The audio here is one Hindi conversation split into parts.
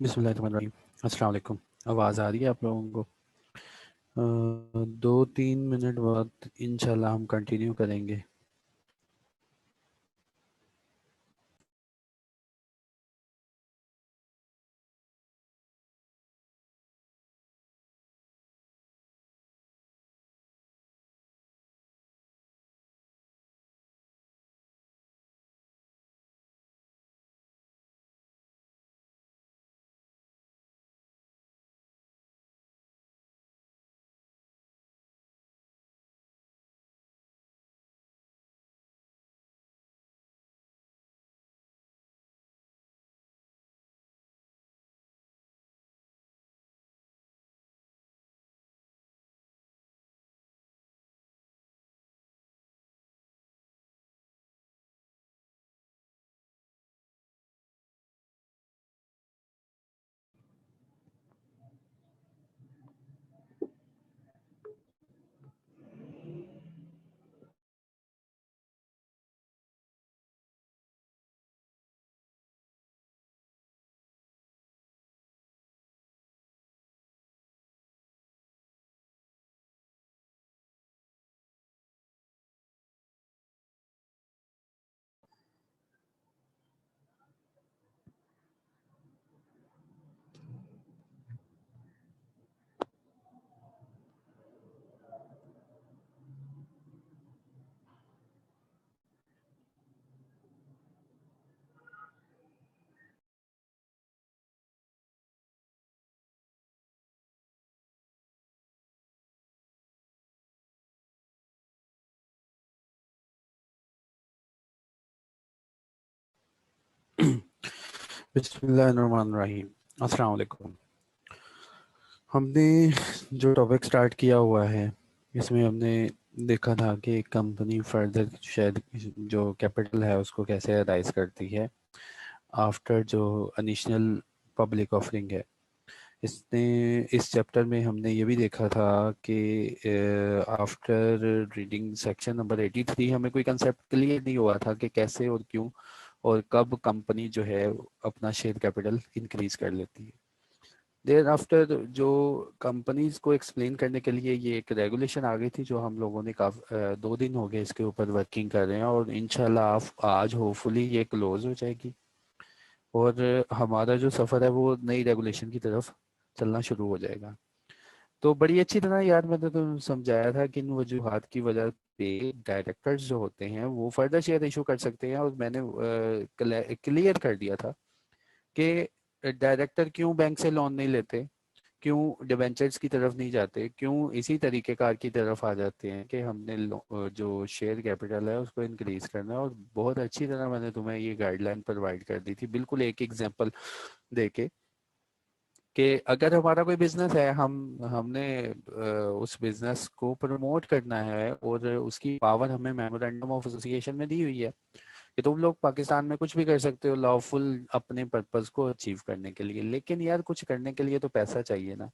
बिस्मिल्लाहिर्रहमानिर्रहीम। अस्सलाम वालेकुम। आवाज़ आ रही है आप लोगों को? 2-3 मिनट बाद इंशाल्लाह हम कंटिन्यू करेंगे। बिस्मिल्लाहिर्रहमानिर्रहीम। अस्सलाम वालेकुम। हमने जो टॉपिक स्टार्ट किया हुआ है इसमें हमने देखा था कि कंपनी फर्दर शायद जो कैपिटल है उसको कैसे राइज करती है आफ्टर जो इनिशियल पब्लिक ऑफरिंग है। इसने इस चैप्टर में हमने ये भी देखा था कि आफ्टर रीडिंग सेक्शन नंबर 83 हमें कोई कंसेप्ट क्लियर नहीं हुआ था कि कैसे और क्यों और कब कंपनी जो है अपना शेयर कैपिटल इंक्रीज कर लेती है। देर आफ्टर जो कंपनीज को एक्सप्लेन करने के लिए ये एक रेगुलेशन आ गई थी जो हम लोगों ने 2 दिन हो गए इसके ऊपर वर्किंग कर रहे हैं और इंशाल्लाह आज होपफुली ये क्लोज हो जाएगी और हमारा जो सफ़र है वो नई रेगुलेशन की तरफ चलना शुरू हो जाएगा। तो बड़ी अच्छी तरह यार मैंने तो समझाया था कि इन वजूहात की वजह पे डायरेक्टर्स जो होते हैं वो फर्दर शेयर इशू कर सकते हैं और मैंने क्लियर कर दिया था कि डायरेक्टर क्यों बैंक से लोन नहीं लेते, क्यों डिबेंचर्स की तरफ नहीं जाते, क्यों इसी तरीके कार की तरफ आ जाते हैं कि हमने जो शेयर कैपिटल है उसको इंक्रीज करना है। और बहुत अच्छी तरह मैंने तुम्हें ये गाइडलाइन प्रोवाइड कर दी थी बिल्कुल एक एग्जांपल देके कि अगर हमारा कोई बिजनेस है हमने उस बिजनेस को प्रमोट करना है और उसकी पावर हमें मेमोरेंडम ऑफ एसोसिएशन में दी हुई है कि तुम लोग पाकिस्तान में कुछ भी कर सकते हो लॉफुल अपने पर्पस को अचीव करने के लिए, लेकिन यार कुछ करने के लिए तो पैसा चाहिए ना।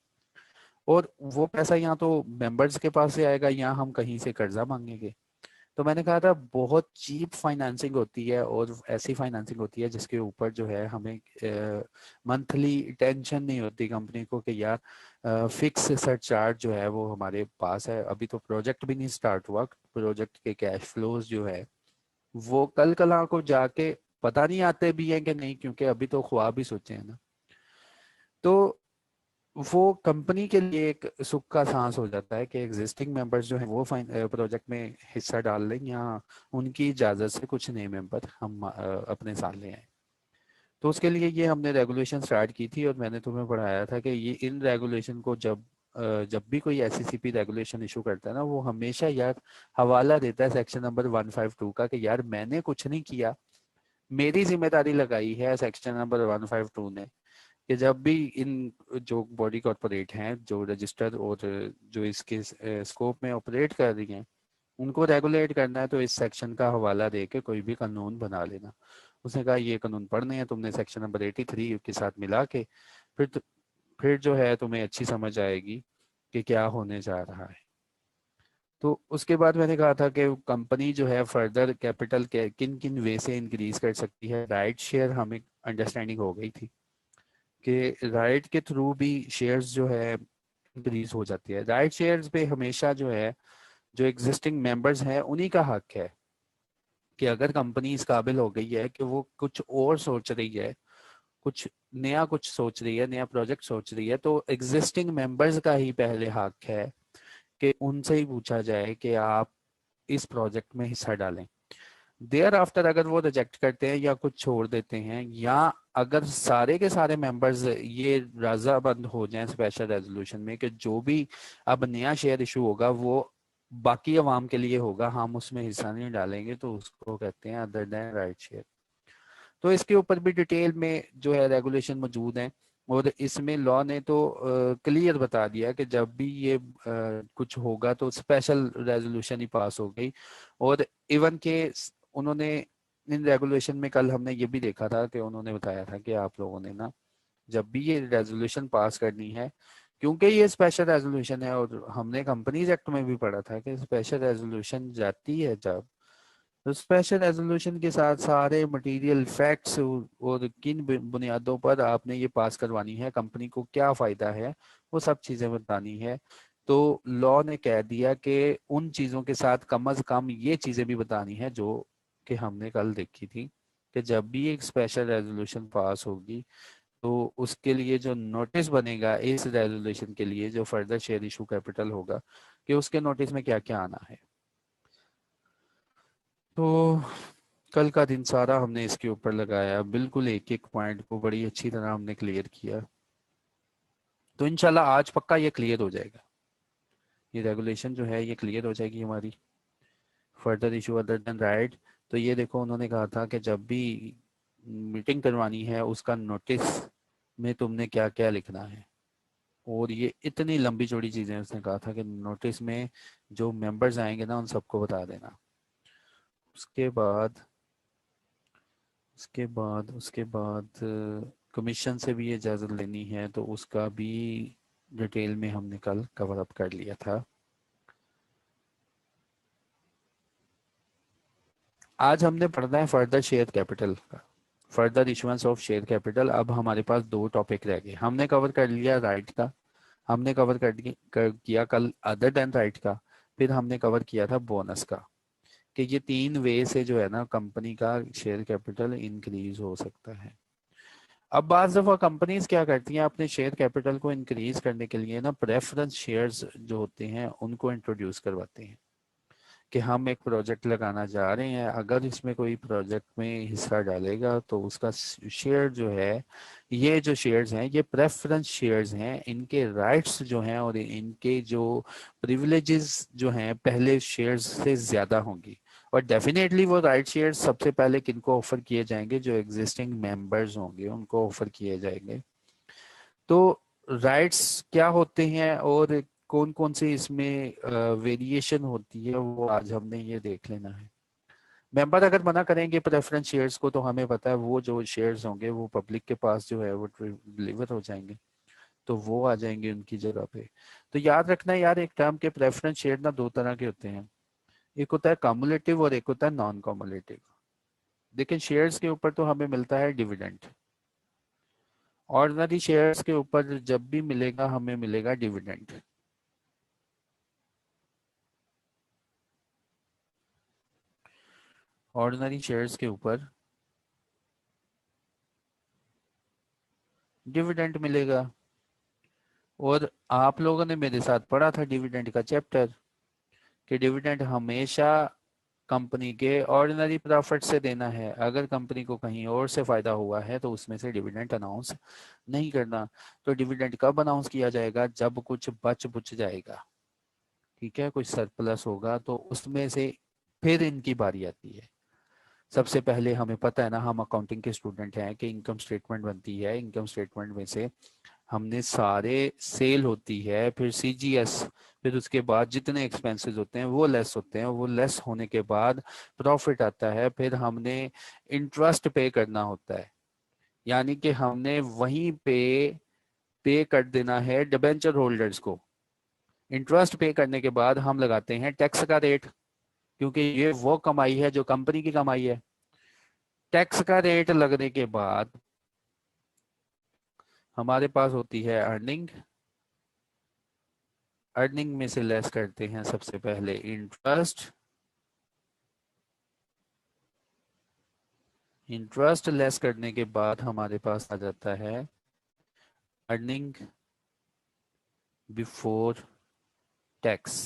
और वो पैसा यहाँ तो मेंबर्स के पास से आएगा या हम कहीं से कर्जा मांगेंगे। तो मैंने कहा था बहुत चीप फाइनेंसिंग होती है और ऐसी फाइनेंसिंग होती है जिसके ऊपर जो है हमें मंथली टेंशन नहीं होती कंपनी को कि यार फिक्स सरचार्ज जो है वो हमारे पास है। अभी तो प्रोजेक्ट भी नहीं स्टार्ट हुआ, प्रोजेक्ट के कैश फ्लोज जो है वो कल कला को जाके पता नहीं आते भी हैं कि नहीं, क्योंकि अभी तो ख्वाब ही सोचे हैं ना। तो वो कंपनी के लिए एक सुख का सांस हो जाता है कि एग्जिस्टिंग मेंबर्स जो हैं वो प्रोजेक्ट में हिस्सा डाल लें या उनकी इजाज़त से कुछ नए मेंबर हम अपने साथ ले आए। तो उसके लिए ये हमने रेगुलेशन स्टार्ट की थी और मैंने तुम्हें पढ़ाया था कि ये इन रेगुलेशन को जब भी कोई एससीसीपी रेगुलेशन इशू करता है ना वो हमेशा यार हवाला देता है सेक्शन नंबर 152 का कि यार मैंने कुछ नहीं किया, मेरी जिम्मेदारी लगाई है सेक्शन नंबर 152 ने कि जब भी इन जो बॉडी कॉरपोरेट हैं जो रजिस्टर और जो इसके स्कोप में ऑपरेट कर रही हैं उनको रेगुलेट करना है तो इस सेक्शन का हवाला दे के कोई भी कानून बना लेना। उसने कहा ये कानून पढ़ने हैं तुमने सेक्शन नंबर 83 के साथ मिला के, फिर फिर जो है तुम्हें अच्छी समझ आएगी कि क्या होने जा रहा है। तो उसके बाद मैंने कहा था कि कंपनी जो है फर्दर कैपिटल के किन किन वे से इंक्रीज कर सकती है। राइट शेयर हमें अंडरस्टैंडिंग हो गई थी कि राइट के थ्रू भी शेयर्स जो है इंक्रीज हो जाती है। राइट शेयर्स पे हमेशा जो है जो एग्जिस्टिंग मेंबर्स हैं उन्हीं का हक है कि अगर कंपनी इस काबिल हो गई है कि वो कुछ और सोच रही है, कुछ सोच रही है, नया प्रोजेक्ट सोच रही है, तो एग्जिस्टिंग मेंबर्स का ही पहले हक है कि उनसे ही पूछा जाए कि आप इस प्रोजेक्ट में हिस्सा डालें। देयर आफ्टर अगर वो रिजेक्ट करते हैं या कुछ छोड़ देते हैं, या अगर सारे के सारे मेंबर्स ये रजामंद हो जाएं स्पेशल रेजोल्यूशन में कि जो भी अब नया शेयर इशू होगा वो बाकी अवाम के लिए होगा, हम उसमें हिस्सा नहीं डालेंगे, तो उसको कहते हैं अदर देन राइट शेयर। तो इसके ऊपर भी डिटेल में जो है रेगुलेशन मौजूद है, और इसमें लॉ ने तो क्लियर बता दिया कि जब भी ये कुछ होगा तो स्पेशल रेजोल्यूशन ही पास हो गई। और इवन के उन्होंने इन रेगुलेशन में कल हमने ये भी देखा था कि उन्होंने बताया था कि आप लोगों ने ना जब भी ये रेजोल्यूशन पास करनी है, क्योंकि ये स्पेशल रेजोल्यूशन है, और हमने कंपनीज एक्ट में भी पढ़ा था कि स्पेशल रेजोल्यूशन जाती है जब, तो स्पेशल रेजोल्यूशन के साथ सारे मटेरियल फैक्ट्स और किन बुनियादों पर आपने ये पास करवानी है, कंपनी को क्या फायदा है, वो सब चीजें बतानी है। तो लॉ ने कह दिया कि उन चीजों के साथ कम अज कम ये चीजें भी बतानी है जो कि हमने कल देखी थी, कि जब भी एक स्पेशल रेजोल्यूशन पास होगी तो उसके लिए जो नोटिस बनेगा इस रेजोल्यूशन के लिए जो फर्दर शेयर इशू कैपिटल होगा, कि उसके नोटिस में क्या क्या आना है। तो कल का दिन सारा हमने इसके ऊपर लगाया, बिल्कुल एक एक पॉइंट को बड़ी अच्छी तरह हमने क्लियर किया। तो इंशाल्लाह आज पक्का ये क्लियर हो जाएगा, ये रेगुलेशन जो है ये क्लियर हो जाएगी हमारी। Further issue other than right, तो ये देखो उन्होंने कहा था कि जब भी मीटिंग करवानी है उसका नोटिस में तुमने क्या क्या लिखना है, और ये इतनी लंबी चौड़ी चीजें उसने कहा था कि नोटिस में जो मेंबर्स आएंगे ना उन सबको बता देना। उसके बाद उसके बाद कमीशन से भी ये इजाज़त लेनी है, तो उसका भी डिटेल में हमने कल कवर अप कर लिया था। आज हमने पढ़ना है फर्दर शेयर कैपिटल का, further issuance of share capital. अब हमारे पास दो टॉपिक रह गए, हमने कवर कर लिया राइट का, हमने किया कल अदर देन राइट का, फिर हमने कवर किया था बोनस का, कि ये तीन वे से जो है ना कंपनी का शेयर कैपिटल इंक्रीज हो सकता है। अब बाज दफा कंपनीज क्या करती हैं, अपने शेयर कैपिटल को इंक्रीज करने के लिए ना प्रेफरेंस शेयर्स जो होते हैं उनको इंट्रोड्यूस करवाते हैं, कि हम एक प्रोजेक्ट लगाना जा रहे हैं, अगर इसमें कोई प्रोजेक्ट में हिस्सा डालेगा तो उसका शेयर जो है, ये जो शेयर्स हैं ये प्रेफरेंस शेयर्स हैं, इनके राइट्स जो हैं और इनके जो प्रिविलेजेस जो हैं पहले शेयर्स से ज्यादा होंगी। और डेफिनेटली वो राइट शेयर्स सबसे पहले किनको ऑफर किए जाएंगे, जो एग्जिस्टिंग मेंबर्स होंगे उनको ऑफर किए जाएंगे। तो राइट्स क्या होते हैं और कौन कौन से इसमें वेरिएशन होती है वो आज हमने ये देख लेना है। मेंबर अगर मना करेंगे प्रेफरेंस शेयर्स को, तो हमें पता है वो जो शेयर्स होंगे वो पब्लिक के पास जो है वो डिलीवर हो जाएंगे, तो वो आ जाएंगे उनकी जगह पे। तो याद रखना है यार, एक टर्म के प्रेफरेंस शेयर ना दो तरह के होते हैं, एक होता है कम्युलेटिव और एक होता है नॉन कम्युलेटिव। लेकिन शेयर्स के ऊपर तो हमें मिलता है डिविडेंड, ऑर्डिनरी शेयर्स के ऊपर जब भी मिलेगा हमें मिलेगा डिविडेंड। ऑर्डिनरी शेयर्स के ऊपर डिविडेंड मिलेगा। और आप लोगों ने मेरे साथ पढ़ा था डिविडेंड का चैप्टर, कि डिविडेंड हमेशा कंपनी के ऑर्डिनरी प्रॉफिट से देना है, अगर कंपनी को कहीं और से फायदा हुआ है तो उसमें से डिविडेंड अनाउंस नहीं करना। तो डिविडेंड कब अनाउंस किया जाएगा, जब कुछ बच बुच जाएगा, ठीक है, कुछ सरप्लस होगा तो उसमें से फिर इनकी बारी आती है। सबसे पहले हमें पता है ना, हम अकाउंटिंग के स्टूडेंट हैं, कि इनकम स्टेटमेंट बनती है, इनकम स्टेटमेंट में से हमने सारे सेल होती है, फिर सीजीएस, फिर उसके बाद जितने एक्सपेंसेस होते हैं वो लेस होते हैं, वो लेस होने के बाद प्रॉफिट आता है, फिर हमने इंटरेस्ट पे करना होता है, यानी कि हमने वहीं पे कर देना है डिबेंचर होल्डर्स को। इंटरेस्ट पे करने के बाद हम लगाते हैं टैक्स का रेट, क्योंकि ये वो कमाई है जो कंपनी की कमाई है। टैक्स का रेट लगने के बाद हमारे पास होती है अर्निंग। अर्निंग में से लेस करते हैं सबसे पहले इंटरेस्ट। इंटरेस्ट लेस करने के बाद हमारे पास आ जाता है अर्निंग बिफोर टैक्स।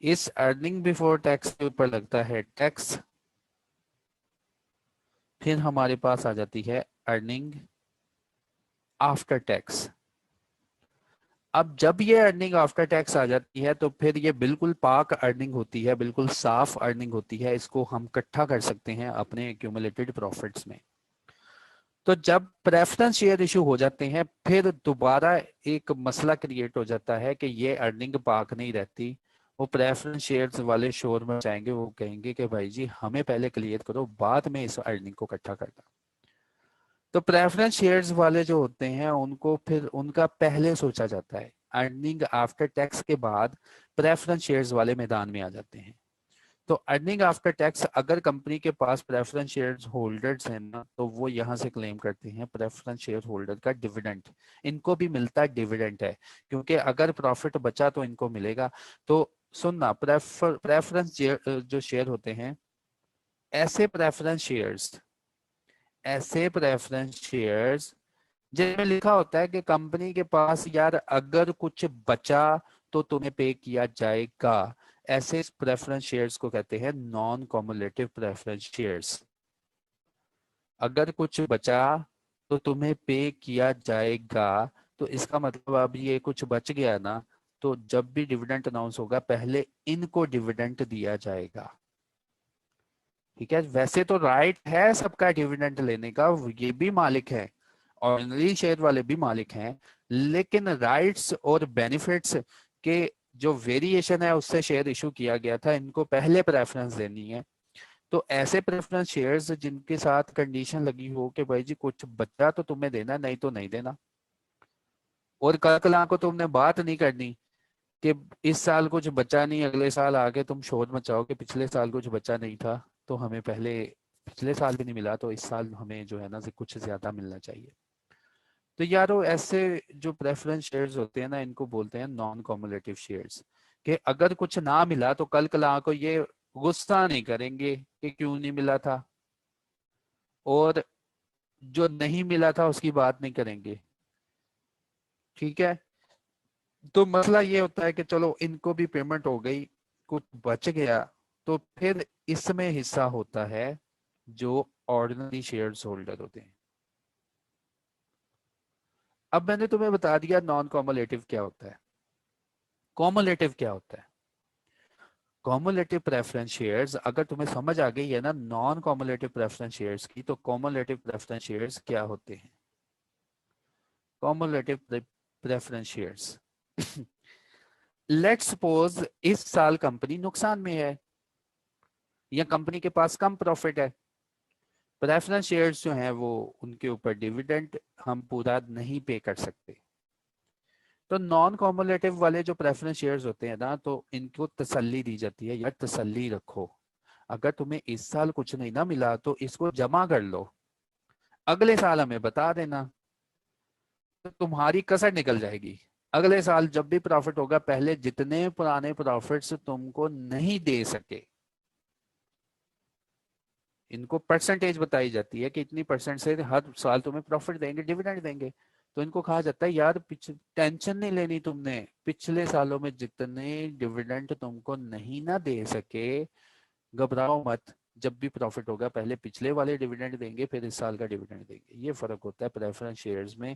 इस अर्निंग बिफोर टैक्स के ऊपर लगता है टैक्स। फिर हमारे पास आ जाती है अर्निंग आफ्टर टैक्स। अब जब ये अर्निंग आफ्टर टैक्स आ जाती है तो फिर ये बिल्कुल पाक अर्निंग होती है, बिल्कुल साफ अर्निंग होती है। इसको हम इकट्ठा कर सकते हैं अपने एक्यूमुलेटेड प्रॉफिट्स में। तो जब प्रेफरेंस शेयर इशू हो जाते हैं फिर दोबारा एक मसला क्रिएट हो जाता है कि ये अर्निंग पाक नहीं रहती। वो प्रेफरेंस शेयर्स वाले शोर में जाएंगे, वो कहेंगे कि भाई जी हमें पहले क्लियर करो, बाद में इस अर्निंग को इकट्ठा करना। तो प्रेफरेंस शेयर्स वाले जो होते हैं उनको फिर उनका पहले सोचा जाता है। अर्निंग आफ्टर टैक्स के बाद प्रेफरेंस शेयर्स वाले मैदान में आ जाते हैं। तो अर्निंग आफ्टर टैक्स अगर कंपनी के पास प्रेफरेंस शेयर होल्डर्स हैं ना, तो वो यहाँ से क्लेम करते हैं प्रेफरेंस शेयर होल्डर का डिविडेंड। इनको भी मिलता है डिविडेंड है, क्योंकि अगर प्रॉफिट बचा तो इनको मिलेगा। तो सुनना, प्रेफरेंस जो शेयर होते हैं, ऐसे प्रेफरेंस शेयर्स ऐसे प्रेफरेंस शेयर्स जिनमें लिखा होता है कि कंपनी के पास यार अगर कुछ बचा तो तुम्हें पे किया जाएगा, ऐसे प्रेफरेंस शेयर्स को कहते हैं नॉन कॉमुलेटिव प्रेफरेंस शेयर्स। अगर कुछ बचा तो तुम्हें पे किया जाएगा, तो इसका मतलब अब ये कुछ बच गया ना, तो जब भी डिविडेंड अनाउंस होगा पहले इनको डिविडेंड दिया जाएगा। ठीक है, वैसे तो राइट है सबका डिविडेंड लेने का, ये भी मालिक है, ऑर्डिनरी शेयर वाले भी मालिक हैं, लेकिन राइट्स और बेनिफिट्स के जो वेरिएशन है उससे शेयर इशू किया गया था, इनको पहले प्रेफरेंस देनी है। तो ऐसे प्रेफरेंस शेयर्स जिनके साथ कंडीशन लगी हो कि भाई जी कुछ बचा तो तुम्हें देना, नहीं तो नहीं देना, और कल कला को तुमने बात नहीं करनी कि इस साल कुछ बचा नहीं, अगले साल आके तुम शोर मचाओ कि पिछले साल कुछ बचा नहीं था तो हमें पहले पिछले साल भी नहीं मिला तो इस साल हमें जो है ना से कुछ ज्यादा मिलना चाहिए। तो यारो ऐसे जो प्रेफरेंस शेयर्स होते हैं ना, इनको बोलते हैं नॉन कॉमुलेटिव शेयर्स। कि अगर कुछ ना मिला तो कल कल को ये गुस्सा नहीं करेंगे कि क्यों नहीं मिला था, और जो नहीं मिला था उसकी बात नहीं करेंगे। ठीक है, तो मसला ये होता है कि चलो इनको भी पेमेंट हो गई, कुछ बच गया, तो फिर इसमें हिस्सा होता है जो ऑर्डिनरी शेयर्स होल्डर होते हैं। अब मैंने तुम्हें बता दिया नॉन कॉमुलेटिव क्या होता है। कॉमुलेटिव क्या होता है? कॉमुलेटिव प्रेफरेंस शेयर्स अगर तुम्हें समझ आ गई है ना नॉन कॉमुलेटिव प्रेफरेंस शेयर्स की, तो कॉमुलेटिव प्रेफरेंस शेयर्स क्या होते हैं? Cumulative preference shares let's suppose इस साल कंपनी नुकसान में है या कंपनी के पास कम प्रॉफिट है। प्रेफरेंस शेयर्स जो हैं वो उनके ऊपर डिविडेंड हम पूरा नहीं पे कर सकते। तो नॉन कॉमुलेटिव वाले जो प्रेफरेंस शेयर्स होते हैं ना, तो इनको तसल्ली दी जाती है, यार तसल्ली रखो, अगर तुम्हें इस साल कुछ नहीं ना मिला तो इसको जमा कर लो, अगले साल हमें बता देना, तो तुम्हारी कसर निकल जाएगी। अगले साल जब भी प्रॉफिट होगा पहले जितने पुराने प्रॉफिट्स तुमको नहीं दे सके, इनको परसेंटेज बताई जाती है कि इतनी परसेंट से हर साल तुम्हें प्रॉफिट देंगे, डिविडेंड देंगे। तो इनको कहा जाता है यार टेंशन नहीं लेनी तुमने, पिछले सालों में जितने डिविडेंड तुमको नहीं ना दे सके, घबराओ मत, जब भी प्रॉफिट होगा पहले पिछले वाले डिविडेंड देंगे फिर इस साल का डिविडेंड देंगे। ये फर्क होता है प्रेफरेंस शेयर्स में,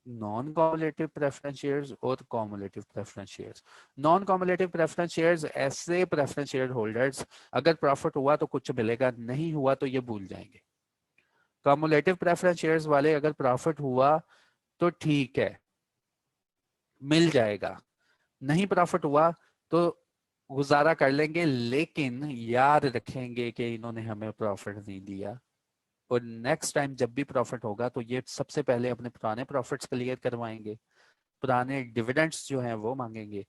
नॉन कॉमुलेटिव प्रेफरेंस शेयर्स और cumulative preference shares. Non cumulative preference shares ऐसे प्रेफरेंस शेयर होल्डर्स, अगर प्रॉफिट हुआ तो कुछ मिलेगा, नहीं हुआ तो ये भूल जाएंगे। कॉमुलेटिव प्रेफरेंस शेयर्स वाले अगर प्रॉफिट हुआ तो ठीक है, मिल जाएगा, नहीं प्रॉफिट हुआ तो गुजारा कर लेंगे, लेकिन याद रखेंगे कि इन्होंने हमें प्रॉफिट नहीं दिया, और नेक्स्ट टाइम जब भी प्रॉफिट होगा तो ये सबसे पहले अपने पुराने प्रॉफिट्स क्लियर करवाएंगे, पुराने डिविडेंड्स जो हैं वो मांगेंगे,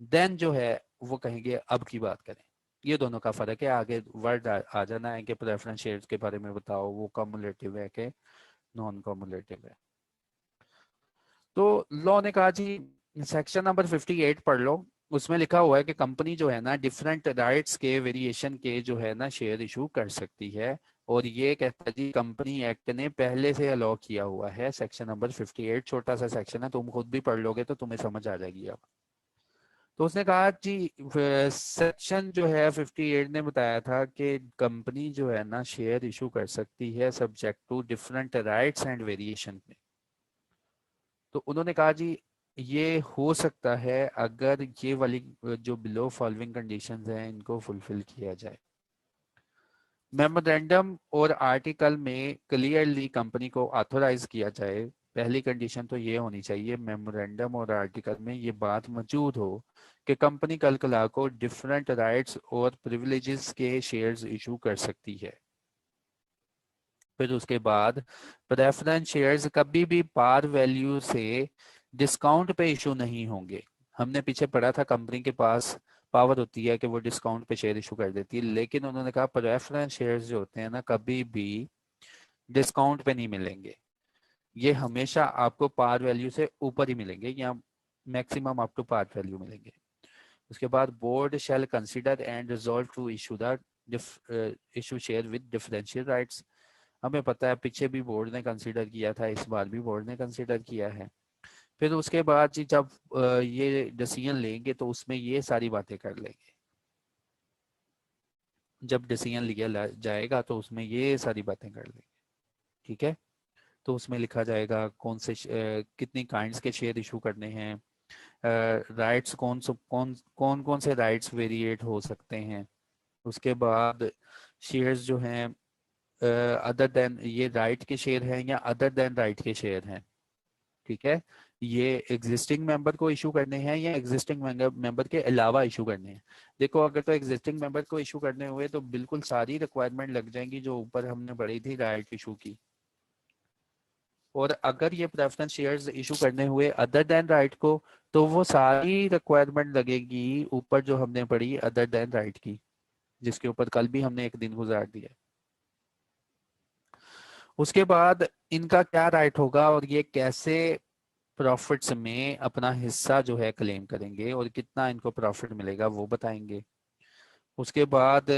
देन जो है वो कहेंगे अब की बात करें। ये दोनों का फर्क है। आगे वर्ड आ जाना है कि प्रेफरेंस शेयर्स के बारे में बताओ, वो कम्युलेटिव है कि नॉन कॉमुलेटिव है। तो लॉ ने कहा जी सेक्शन नंबर 58 पढ़ लो, उसमें लिखा हुआ है कि कंपनी जो है ना डिफरेंट राइट्स के वेरिएशन के जो है ना शेयर इशू कर सकती है। और ये कहता है जी कंपनी एक्ट ने पहले से अलाउ किया हुआ है, सेक्शन नंबर 58, छोटा सा सेक्शन है, तुम खुद भी पढ़ लोगे तो तुम्हें समझ आ जाएगी अब। तो उसने कहा जी सेक्शन जो है 58 ने बताया था कि कंपनी जो है ना शेयर इशू कर सकती है subject to different rights and variation. तो उन्होंने कहा जी ये हो सकता है अगर ये वाली जो बिलो फॉलोइंग कंडीशंस हैं इनको फुलफिल किया जाए। मेमोरेंडम और आर्टिकल में क्लियरली कंपनी को ऑथोराइज किया जाए। पहली कंडीशन तो ये होनी चाहिए मेमोरेंडम और आर्टिकल में ये बात मौजूद हो कि कंपनी कल कला को डिफरेंट राइट्स और प्रिविलेजेस के शेयर्स इशू कर सकती है। फिर उसके बाद प्रेफरेंस शेयर्स कभी भी पार वैल्यू से डिस्काउंट पे इशू नहीं होंगे। हमने पीछे पढ़ा था कंपनी के पास पावर होती है कि वो डिस्काउंट पे शेयर इशू कर देती है, लेकिन उन्होंने कहा प्रेफरेंस शेयर्स जो होते हैं ना कभी भी डिस्काउंट पे नहीं मिलेंगे। ये हमेशा आपको पार वैल्यू से ऊपर ही मिलेंगे या maximum up to par value मिलेंगे। उसके बाद board shall consider and resolve to issue the issue share with differential rights. हमें पता है पीछे भी बोर्ड ने कंसीडर किया था, इस बार भी बोर्ड ने कंसीडर किया है। फिर उसके बाद जी जब ये डिसीजन लेंगे तो उसमें ये सारी बातें कर लेंगे। जब डिसीजन लिया जाएगा तो उसमें ये सारी बातें कर लेंगे। ठीक है। तो उसमें लिखा जाएगा कौन से कितनी काइंड्स के शेयर इशू करने हैं, राइट्स कौन कौन कौन से राइट्स वेरिएट हो सकते हैं। उसके बाद शेयर्स जो हैं अदर देन ये राइट के शेयर हैं या अदर देन राइट के शेयर हैं। ठीक है। ये एग्जिस्टिंग मेंबर को इशू करने हैं या एग्जिस्टिंग मेंबर के अलावा इशू करने हैं। देखो अगर तो एग्जिस्टिंग मेंबर को इशू करने हुए तो बिल्कुल सारी रिक्वायरमेंट लग जाएंगी जो ऊपर हमने पढ़ी थी राइट इशू की। और अगर ये प्रेफरेंस शेयर्स इशू करने हुए अदर देन राइट को तो वो सारी रिक्वायरमेंट लगेगी ऊपर जो हमने पढ़ी अदर देन राइट की, जिसके ऊपर कल भी हमने एक दिन गुजार दिया। उसके बाद इनका क्या राइट होगा और ये कैसे प्रॉफिट्स में अपना हिस्सा जो है क्लेम करेंगे और कितना इनको प्रॉफिट मिलेगा वो बताएंगे। उसके बाद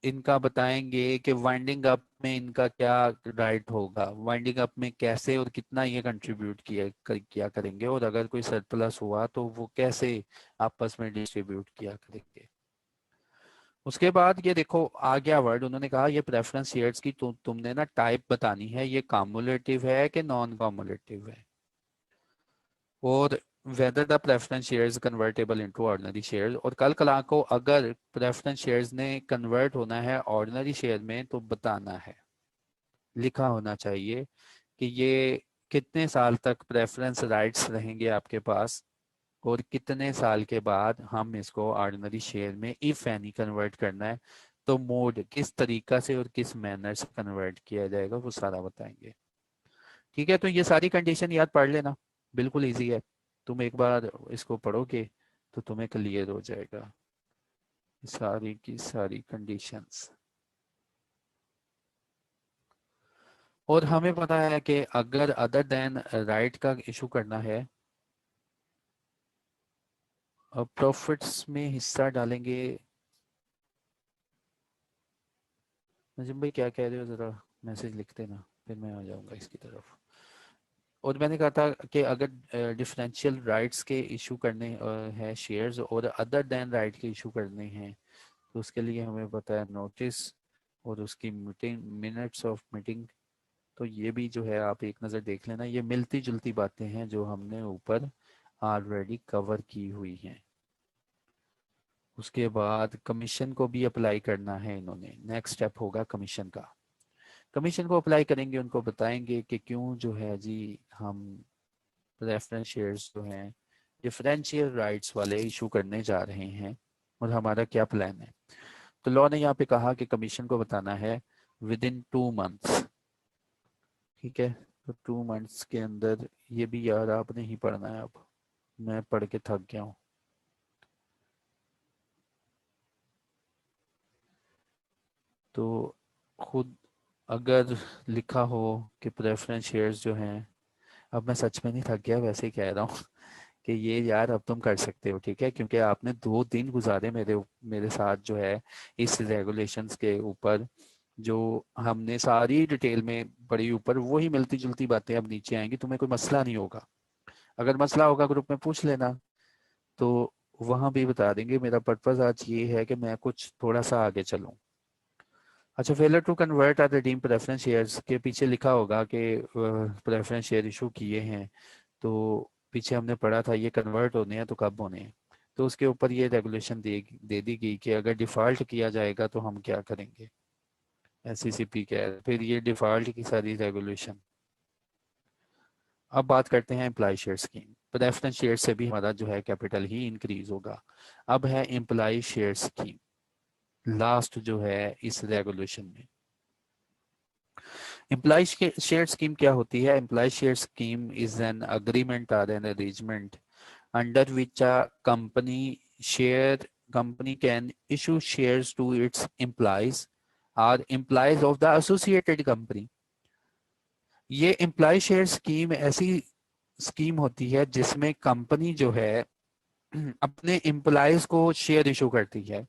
इनका बताएंगे कि वाइंडिंग अप में इनका क्या राइट होगा, वाइंडिंग अप में कैसे और कितना ये कंट्रीब्यूट किया करेंगे, और अगर कोई सरप्लस हुआ तो वो कैसे आपस में डिस्ट्रीब्यूट किया करेंगे। उसके बाद ये देखो आ गया वर्ड, उन्होंने कहा ये प्रेफरेंस शेयर्स की तुमने ना टाइप बतानी है, ये कॉमुलेटिव है कि नॉन कॉमुलेटिव है, और whether the preference shares convertible into ordinary shares। और कल कला को अगर प्रेफरेंस शेयर्स ने कन्वर्ट होना है ऑर्डिनरी शेयर में तो बताना है, लिखा होना चाहिए कि ये कितने साल तक प्रेफरेंस राइट्स रहेंगे आपके पास और कितने साल के बाद हम इसको ऑर्डिनरी शेयर में इफ एनी कन्वर्ट करना है तो मोड किस तरीका से और किस मैनर से कन्वर्ट किया जाएगा वो सारा बताएंगे। ठीक है। तो ये सारी कंडीशन याद पढ़ लेना, बिल्कुल इजी है। तुम एक बार इसको पढ़ोगे तो तुम्हें क्लियर हो जाएगा सारी की सारी कंडीशंस। और हमें पता है कि अगर अदर देन राइट का इशू करना है प्रॉफिट्स में हिस्सा डालेंगे। नजीम भाई क्या कह रहे हो, जरा मैसेज लिखते ना फिर मैं आ जाऊंगा इसकी तरफ। और मैंने कहा था कि अगर डिफरेंशियल राइट्स के इशू करने हैं शेयर्स और अदर देन राइट के इशू करने हैं तो उसके लिए हमें पता है नोटिस और उसकी मीटिंग मिनट्स ऑफ मीटिंग। तो ये भी जो है आप एक नज़र देख लेना, ये मिलती जुलती बातें हैं जो हमने ऊपर ऑलरेडी कवर की हुई हैं। उसके बाद कमीशन को भी अप्लाई करना है इन्होंने, नेक्स्ट स्टेप होगा कमीशन का। कमीशन को अप्लाई करेंगे, उनको बताएंगे कि क्यों जो है जी हम रेफरेंस शेयर्स जो हैं डिफरेंशियल राइट्स वाले इशू करने जा रहे हैं और हमारा क्या प्लान है। तो लॉ ने यहाँ पे कहा कि कमीशन को बताना है विद इन 2 मंथ्स। ठीक है। तो 2 मंथ्स के अंदर, ये भी यार आपने ही पढ़ना है, अब मैं पढ़ के थक गया हूँ। तो खुद अगर लिखा हो कि प्रेफरेंस शेयर्स जो हैं, अब मैं सच में नहीं थक गया, वैसे ही कह रहा हूँ कि ये यार अब तुम कर सकते हो, ठीक है, क्योंकि आपने 2 दिन गुजारे मेरे मेरे साथ जो है इस रेगुलेशंस के ऊपर, जो हमने सारी डिटेल में पढ़ी ऊपर, वही मिलती जुलती बातें अब नीचे आएंगी। तुम्हें कोई मसला नहीं होगा, अगर मसला होगा ग्रुप में पूछ लेना, तो वहां भी बता देंगे। मेरा पर्पज आज ये है कि मैं कुछ थोड़ा सा आगे चलूं। अच्छा, failure to convert or redeem preference shares के पीछे लिखा होगा कि प्रेफरेंस शेयर इशू किए हैं, तो पीछे हमने पढ़ा था ये कन्वर्ट होने हैं तो कब होने हैं। तो उसके ऊपर ये रेगुलेशन दे दी गई कि अगर डिफ़ॉल्ट किया जाएगा तो हम क्या करेंगे। एससीसीपी क्या है, फिर ये डिफ़ॉल्ट की सारी रेगुलेशन। अब बात करते हैं employee share scheme. Preference share से भी हमारा जो है कैपिटल ही इंक्रीज होगा। अब है एम्प्लॉय शेयर स्कीम, लास्ट जो है इस रेगुलेशन में। एम्प्लॉय शेयर स्कीम क्या होती है? Employee share scheme is an agreement or an arrangement under which a company can issue shares to its employees or employees of the associated company। ये एम्प्लॉय शेयर स्कीम ऐसी स्कीम होती है जिसमें कंपनी जो है अपने एम्प्लॉयज को शेयर इशू करती है।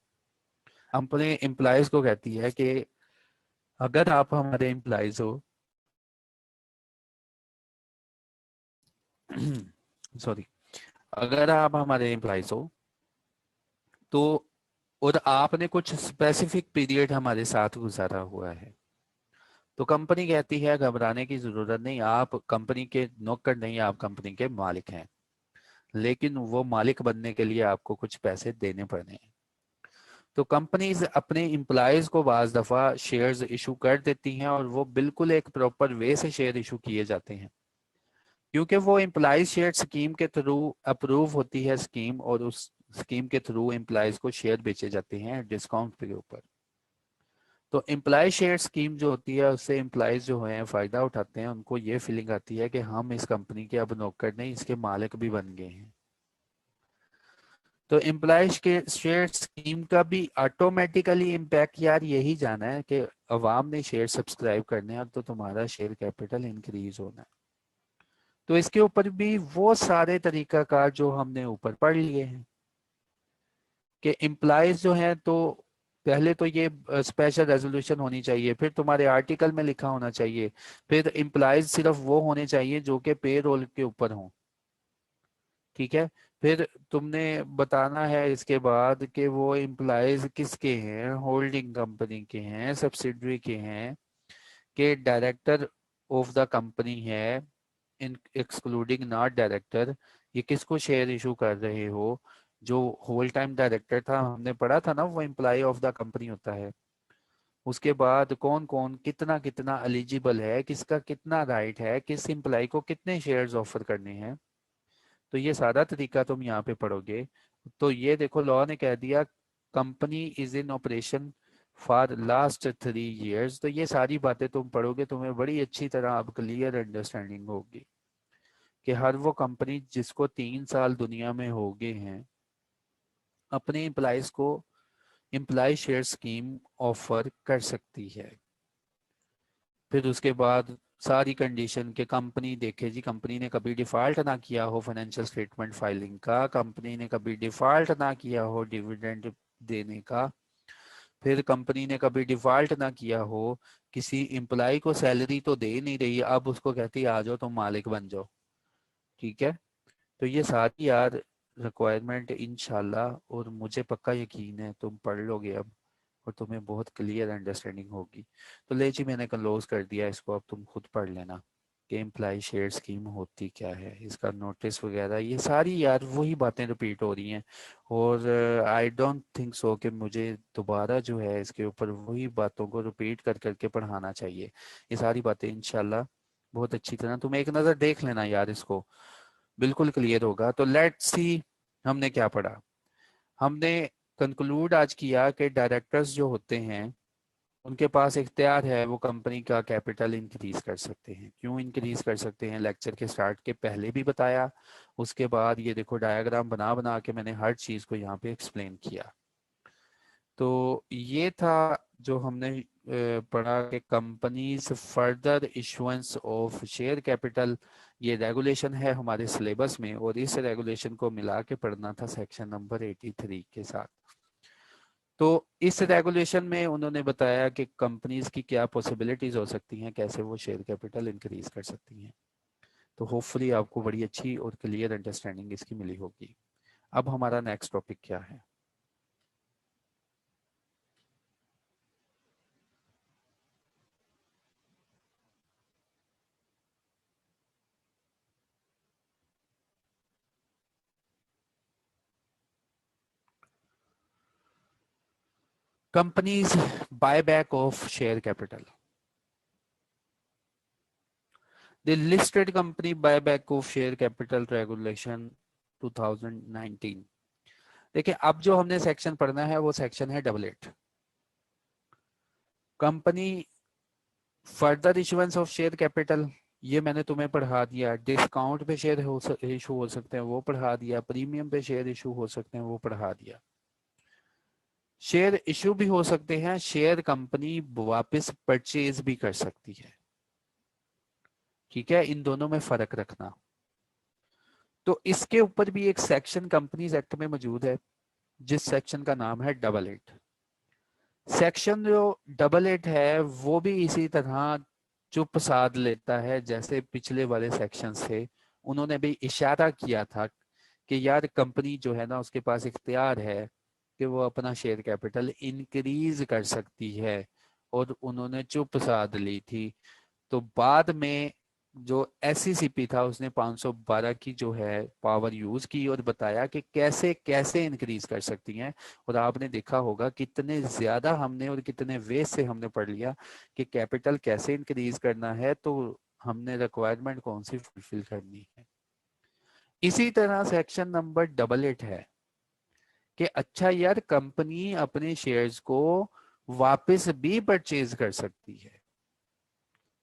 अपने एम्प्लॉयज को कहती है कि अगर आप हमारे एम्प्लॉयज हो सॉरी, अगर आप हमारे एम्प्लॉयज हो तो, और आपने कुछ स्पेसिफिक पीरियड हमारे साथ गुजारा हुआ है, तो कंपनी कहती है घबराने की जरूरत नहीं, आप कंपनी के नौकर नहीं, आप कंपनी के मालिक हैं, लेकिन वो मालिक बनने के लिए आपको कुछ पैसे देने पड़ने हैं। तो कंपनीज अपने एम्प्लॉयज को बाज दफा शेयर्स इशू कर देती हैं, और वो बिल्कुल एक प्रॉपर वे से शेयर इशू किए जाते हैं, क्योंकि वो एम्प्लॉयज शेयर स्कीम के थ्रू अप्रूव होती है स्कीम, और उस स्कीम के थ्रू एम्प्लॉयज को शेयर बेचे जाते हैं डिस्काउंट के ऊपर। तो एम्प्लॉय शेयर स्कीम जो होती है उससे एम्प्लॉयज जो हैं फायदा उठाते हैं, उनको ये फीलिंग आती है कि हम इस कंपनी के अब नौकर नहीं, इसके मालिक भी बन गए हैं। तो एम्प्लॉय के शेयर स्कीम का भी ऑटोमेटिकली इम्पैक्ट यार यही जाना है कि अवाम ने शेयर सब्सक्राइब करने हैं, तो तुम्हारा शेयर कैपिटल इंक्रीज होना है। तो इसके ऊपर भी वो सारे तरीकाकार जो हमने ऊपर पढ़ लिए हैं कि एम्प्लॉयज जो हैं, तो पहले तो ये स्पेशल रेजोल्यूशन होनी चाहिए, फिर तुम्हारे आर्टिकल में लिखा होना चाहिए, फिर एम्प्लॉयज सिर्फ वो होने चाहिए जो कि पे रोल के ऊपर हों, ठीक है। फिर तुमने बताना है इसके बाद कि वो एम्प्लॉयज किसके हैं, होल्डिंग कंपनी के हैं, सब्सिडरी के हैं, कि डायरेक्टर ऑफ द कंपनी है, इन एक्सक्लूडिंग नॉट डायरेक्टर, ये किसको शेयर इशू कर रहे हो। जो होल टाइम डायरेक्टर था, हमने पढ़ा था ना, वो एम्प्लॉय ऑफ द कंपनी होता है। उसके बाद कौन कौन कितना कितना एलिजिबल है, किसका कितना राइट है, किस एम्प्लॉय को कितने शेयर्स ऑफर करने हैं, तो ये सारा तरीका तुम यहाँ पे पढ़ोगे। तो ये देखो, लॉ ने कह दिया company is in operation for last 3 years, तो ये सारी बातें तुम पढ़ोगे, तुम्हें बड़ी अच्छी तरह अब क्लियर अंडरस्टैंडिंग होगी कि हर वो कंपनी जिसको 3 साल दुनिया में हो गए हैं, अपने एम्प्लॉयज को एम्प्लॉय शेयर स्कीम ऑफर कर सकती है। फिर उसके बाद सारी कंडीशन के कंपनी देखे जी, कंपनी ने कभी डिफॉल्ट ना किया हो फाइनेंशियल स्टेटमेंट फाइलिंग का, कंपनी ने कभी डिफॉल्ट ना किया हो डिविडेंड देने का, फिर कंपनी ने कभी डिफॉल्ट ना किया हो, किसी एम्प्लॉय को सैलरी तो दे नहीं रही, अब उसको कहती है आ जाओ तुम मालिक बन जाओ, ठीक है। तो ये सारी यार रिक्वायरमेंट इंशाल्लाह, और मुझे पक्का यकीन है तुम पढ़ लोगे अब, और तुम्हें बहुत क्लियर अंडरस्टैंडिंग होगी। तो ले जी, मैंने क्लोज कर दिया इसको, अब तुम खुद पढ़ लेना कि एम्प्लॉय शेयर स्कीम होती क्या है, इसका नोटिस वगैरह, ये सारी यार वही बातें रिपीट हो रही हैं। और आई डोंट थिंक सो कि मुझे दोबारा जो है इसके ऊपर वही बातों को रिपीट कर करके पढ़ाना चाहिए। ये सारी बातें इंशाल्लाह बहुत अच्छी तरह तुम एक नज़र देख लेना यार, इसको बिल्कुल क्लियर होगा। तो लेट्स सी हमने क्या पढ़ा। हमने कंक्लूड आज किया कि डायरेक्टर्स जो होते हैं उनके पास इख्तियार है, वो कंपनी का कैपिटल इंक्रीज कर सकते हैं। क्यों इंक्रीज कर सकते हैं, लेक्चर के स्टार्ट के पहले भी बताया, उसके बाद ये देखो डायग्राम बना बना के मैंने हर चीज़ को यहाँ पे एक्सप्लेन किया। तो ये था जो हमने पढ़ा कि companies further issuance of share capital, ये रेगुलेशन है हमारे सिलेबस में, और इस रेगुलेशन को मिला के पढ़ना था सेक्शन नंबर 83 के साथ। तो इस रेगुलेशन में उन्होंने बताया कि कंपनीज की क्या पॉसिबिलिटीज हो सकती हैं, कैसे वो शेयर कैपिटल इंक्रीज कर सकती हैं। तो होपफुली आपको बड़ी अच्छी और क्लियर अंडरस्टैंडिंग इसकी मिली होगी। अब हमारा नेक्स्ट टॉपिक क्या है? Companies buyback of share capital. The listed company buyback of share capital regulation 2019। देखिए अब जो हमने सेक्शन पढ़ना है वो सेक्शन है 88। Company further issuance of share capital, ये मैंने तुम्हें पढ़ा दिया। डिस्काउंट पे शेयर इशू हो सकते हैं, वो पढ़ा दिया। प्रीमियम पे शेयर इशू हो सकते हैं, वो पढ़ा दिया। शेयर इशू भी हो सकते हैं, शेयर कंपनी वापस परचेज भी कर सकती है। ठीक है, इन दोनों में फर्क रखना। तो इसके ऊपर भी एक सेक्शन कंपनीज एक्ट में मौजूद है, जिस सेक्शन का नाम है 88। सेक्शन जो 88 है वो भी इसी तरह चुप साध लेता है जैसे पिछले वाले सेक्शन थे। उन्होंने भी इशारा किया था कि यार कंपनी जो है ना, उसके पास इख्तियार है कि वो अपना शेयर कैपिटल इंक्रीज कर सकती है, और उन्होंने चुप साध ली थी। तो बाद में जो एससीसीपी था उसने 512 की जो है पावर यूज की और बताया कि कैसे कैसे इंक्रीज कर सकती हैं। और आपने देखा होगा कितने ज्यादा हमने और कितने वे से हमने पढ़ लिया कि कैपिटल कैसे इंक्रीज करना है, तो हमने रिक्वायरमेंट कौन सी फुलफिल करनी है। इसी तरह सेक्शन नंबर 88 है कि अच्छा यार कंपनी अपने शेयर्स को वापस भी परचेज कर सकती है।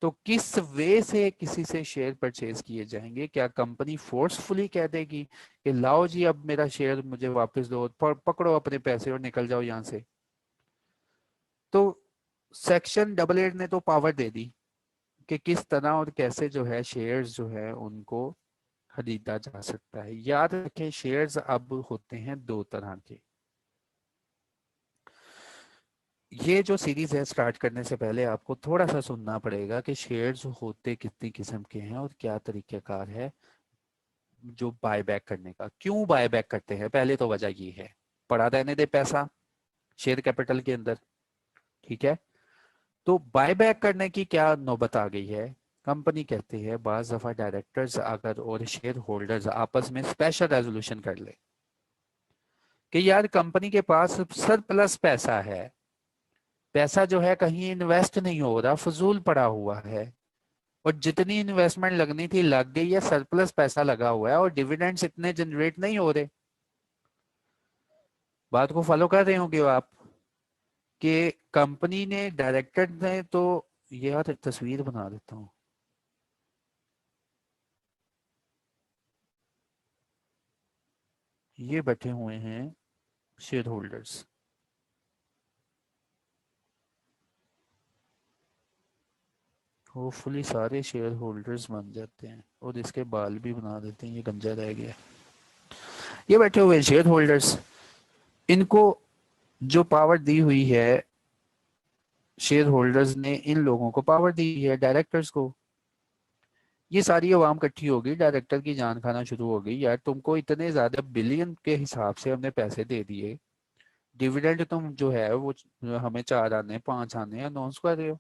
तो किस वे से किसी से शेयर परचेज किए जाएंगे? क्या कंपनी फोर्सफुली कह देगी कि लाओ जी अब मेरा शेयर मुझे वापस दो, पकड़ो अपने पैसे और निकल जाओ यहां से? तो सेक्शन 88 ने तो पावर दे दी कि किस तरह और कैसे जो है शेयर्स जो है उनको खरीदा जा सकता है। याद रखें शेयर्स अब होते हैं दो तरह के। ये जो सीरीज है स्टार्ट करने से पहले आपको थोड़ा सा सुनना पड़ेगा कि शेयर्स होते कितनी किस्म के हैं और क्या तरीकेकार है जो बायबैक करने का। क्यों बायबैक करते हैं? पहले तो वजह ये है, पड़ा रहने दे पैसा शेयर कैपिटल के अंदर। ठीक है, तो बायबैक करने की क्या नौबत आ गई है? कंपनी कहती है बाज दफा डायरेक्टर्स अगर और शेयर होल्डर्स आपस में स्पेशल रेजोल्यूशन कर ले कि यार कंपनी के पास सरप्लस पैसा है, पैसा जो है कहीं इन्वेस्ट नहीं हो रहा, फजूल पड़ा हुआ है, और जितनी इन्वेस्टमेंट लगनी थी लग गई है, सरप्लस पैसा लगा हुआ है और डिविडेंड्स इतने जनरेट नहीं हो रहे। बात को फॉलो कर रहे होंगे आप कि कंपनी ने डायरेक्टर ने तो, ये यार तस्वीर बना देता हूँ। ये बैठे हुए हैं शेयर होल्डर्स, होपफुली सारे शेयर होल्डर्स बन जाते हैं, और इसके बाल भी बना देते हैं, ये गंजा रह गया। ये बैठे हुए शेयर होल्डर्स, इनको जो पावर दी हुई है, शेयर होल्डर्स ने इन लोगों को पावर दी है डायरेक्टर्स को। ये सारी अवाम इकट्ठी हो गई, डायरेक्टर की जान खाना शुरू हो गई, यार तुमको इतने ज्यादा बिलियन के हिसाब से हमने पैसे दे दिए, डिविडेंड तुम जो है वो हमें 4 आने 5 आने अनाउंस कर रहे हो,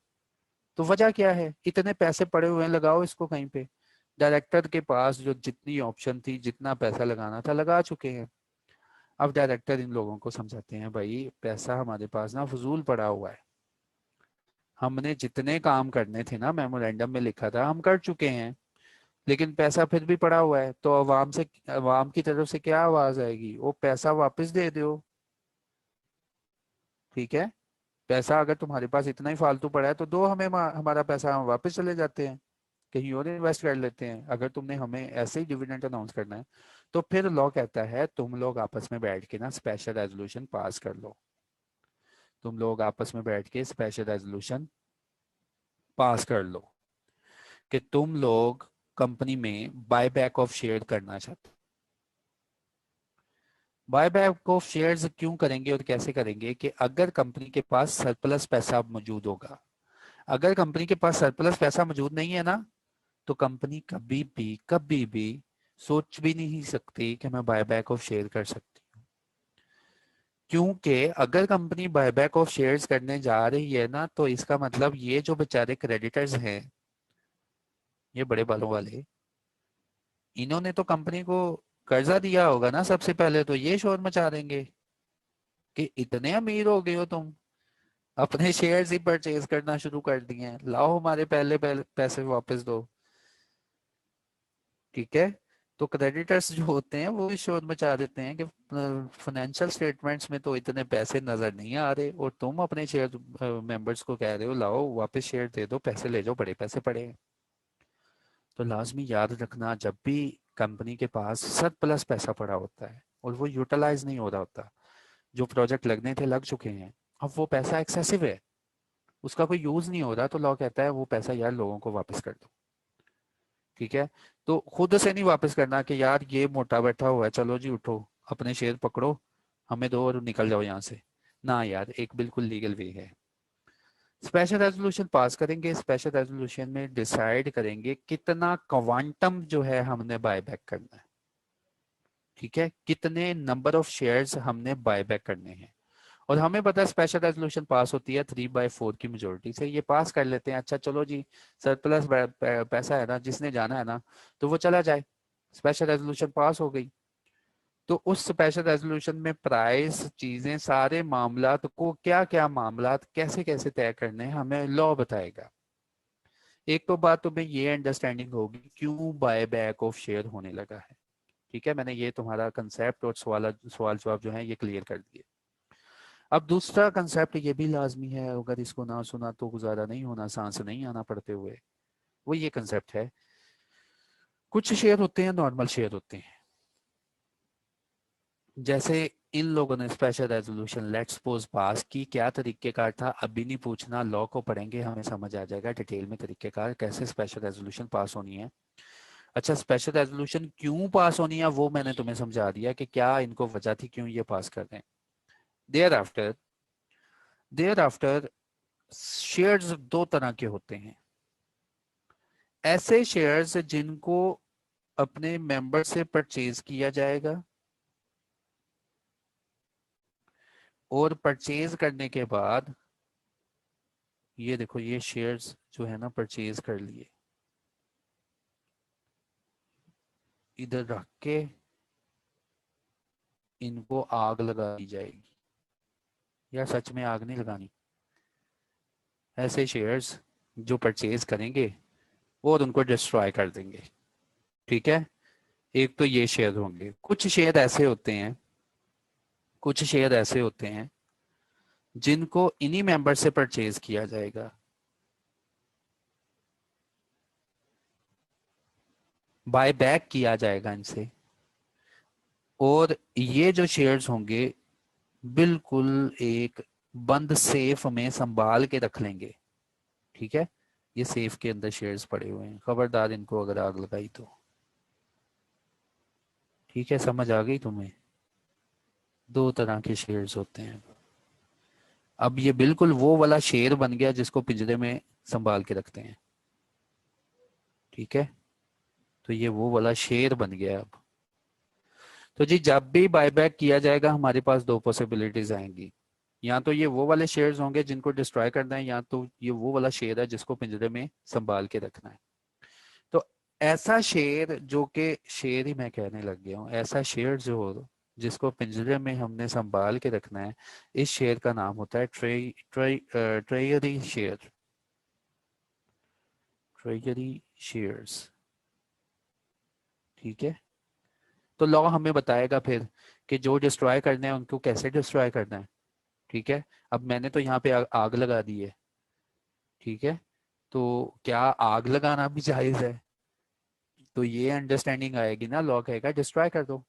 तो वजह क्या है? इतने पैसे पड़े हुए हैं, लगाओ इसको कहीं पे। डायरेक्टर के पास जो जितनी ऑप्शन थी, जितना पैसा लगाना था लगा चुके हैं। अब डायरेक्टर इन लोगों को समझाते हैं भाई पैसा हमारे पास ना फजूल पड़ा हुआ है, हमने जितने काम करने थे ना मेमोरेंडम में लिखा था हम कर चुके हैं, लेकिन पैसा फिर भी पड़ा हुआ है। तो अवाम की तरफ से क्या आवाज आएगी? वो पैसा वापस दे दो। ठीक है, पैसा अगर तुम्हारे पास इतना ही फालतू पड़ा है तो दो हमें, हमारा पैसा हम वापस चले जाते हैं, कहीं और इन्वेस्ट कर लेते हैं। अगर तुमने हमें ऐसे ही डिविडेंड अनाउंस करना है तो फिर लॉ कहता है तुम लोग आपस में बैठ के ना स्पेशल रेजोल्यूशन पास कर लो। तुम लोग आपस में बैठ के स्पेशल रेजोल्यूशन पास कर लो कि तुम लोग कंपनी में बाय बैक ऑफ शेयर करना चाहते हो। बाय बैक ऑफ शेयर्स क्यों करेंगे और कैसे करेंगे कि अगर कंपनी के पास सरप्लस पैसा मौजूद होगा, अगर कंपनी के पास सरप्लस पैसा मौजूद नहीं है ना, तो कंपनी कभी भी सोच भी नहीं सकती कि मैं बायबैक ऑफ शेयर कर सकती हूँ। क्योंकि अगर कंपनी बायबैक ऑफ शेयर्स करने जा रही है ना, तो इसका मतलब ये जो बेचारे क्रेडिटर्स हैं, ये बड़े बालों वाले, इन्होंने तो कंपनी को कर्जा दिया होगा ना, सबसे पहले तो ये शोर मचा देंगे कि इतने अमीर हो गए हो तुम, अपने शेयर्स ही परचेज करना शुरू कर दिए हैं, लाओ हमारे पहले पहले पैसे वापस दो। ठीक है। तो क्रेडिटर्स जो होते हैं वो भी शोर मचा देते हैं कि फाइनेंशियल स्टेटमेंट्स में तो इतने पैसे नजर नहीं आ रहे और तुम अपने शेयर मेंबर्स को कह रहे हो लाओ वापस शेयर दे दो, पैसे ले जाओ, बड़े पैसे पड़े हैं। तो लाजमी याद रखना, जब भी कंपनी के पास सरप्लस पैसा पड़ा होता है और वो यूटिलाइज नहीं हो रहा होता, जो प्रोजेक्ट लगने थे लग चुके हैं, अब वो पैसा एक्सेसिव है, उसका कोई यूज नहीं हो रहा, तो लॉ कहता है वो पैसा यार लोगों को वापस कर दो। ठीक है। तो खुद से नहीं वापस करना कि यार ये मोटा बैठा हुआ है, चलो जी उठो, अपने शेयर पकड़ो, हमें दो और निकल जाओ यहाँ से। ना यार, एक बिल्कुल लीगल वे है। स्पेशल रेजोल्यूशन पास करेंगे, स्पेशल रेजोल्यूशन में डिसाइड करेंगे कितना क्वांटम जो है हमने बायबैक करना है। ठीक है, कितने नंबर ऑफ शेयर्स हमने बायबैक करने हैं। और हमें पता है स्पेशल रेजोल्यूशन पास होती है 3/4 की मेजोरिटी से, ये पास कर लेते हैं। अच्छा चलो जी, सरप्लस पैसा है ना, जिसने जाना है ना तो वो चला जाए, स्पेशल रेजोल्यूशन पास हो गई। तो उस स्पेशल रेजोल्यूशन में प्राइस, चीजें, सारे मामलात को, क्या क्या मामलात कैसे कैसे तय करने हैं, हमें लॉ बताएगा। एक तो बात तुम्हें ये अंडरस्टैंडिंग होगी क्यों बाय बैक ऑफ शेयर होने लगा है। ठीक है, मैंने ये तुम्हारा कंसेप्ट और सवाल सवाल जवाब जो है ये क्लियर कर दिए। अब दूसरा कंसेप्ट ये भी लाजमी है, अगर इसको ना सुना तो गुजारा नहीं होना, सांस नहीं आना पड़ते हुए। वो ये कंसेप्ट है, कुछ शेयर होते हैं नॉर्मल शेयर होते हैं, जैसे इन लोगों ने स्पेशल रेजोल्यूशन लेट्स सपोज पास की, क्या तरीकेकार था अभी नहीं पूछना, लॉ को पढ़ेंगे हमें समझ आ जाएगा डिटेल में तरीकेकार कैसे स्पेशल रेजोल्यूशन पास होनी है। अच्छा, स्पेशल रेजोल्यूशन क्यों पास होनी है वो मैंने तुम्हें समझा दिया कि क्या इनको वजह थी क्यों ये पास कर रहे हैं। देयर आफ्टर शेयर्स दो तरह के होते हैं, ऐसे शेयर्स जिनको अपने मेंबर से परचेज किया जाएगा और परचेज करने के बाद, ये देखो ये शेयर्स जो है ना परचेज कर लिए, इधर रख के इनको आग लगा दी जाएगी, या सच में आग नहीं लगानी, ऐसे शेयर्स जो परचेज करेंगे और उनको डिस्ट्रॉय कर देंगे। ठीक है, एक तो ये शेयर होंगे। कुछ शेयर ऐसे होते हैं जिनको इन्हीं मेंबर से परचेज किया जाएगा, बाय बैक किया जाएगा इनसे, और ये जो शेयर्स होंगे बिल्कुल एक बंद सेफ में संभाल के रख लेंगे। ठीक है, ये सेफ के अंदर शेयर्स पड़े हुए हैं, खबरदार इनको अगर आग लगाई तो। ठीक है, समझ आ गई तुम्हें? दो तरह के शेयर्स होते हैं। अब ये बिल्कुल वो वाला शेर बन गया जिसको पिंजरे में संभाल के रखते हैं। ठीक है, तो ये वो वाला शेर बन गया अब। तो जी जब भी बायबैक किया जाएगा हमारे पास दो पॉसिबिलिटीज आएंगी, या तो ये वो वाले शेयर्स होंगे जिनको डिस्ट्रॉय करना है, या तो ये वो वाला शेयर है जिसको पिंजरे में संभाल के रखना है। तो ऐसा शेर जो कि, शेर ही मैं कहने लग गया हूँ, ऐसा शेर जो हो जिसको पिंजरे में हमने संभाल के रखना है, इस शेर का नाम होता है ट्रेजरी शेयर, ट्रेजरी शेयर्स। ठीक है, तो लॉ हमें बताएगा फिर कि जो डिस्ट्रॉय करने हैं उनको कैसे डिस्ट्रॉय करना है। ठीक है, अब मैंने तो यहाँ पे आग लगा दी है। ठीक है, तो क्या आग लगाना भी जायज है? तो ये अंडरस्टैंडिंग आएगी ना, लॉ कहेगा डिस्ट्रॉय कर दो,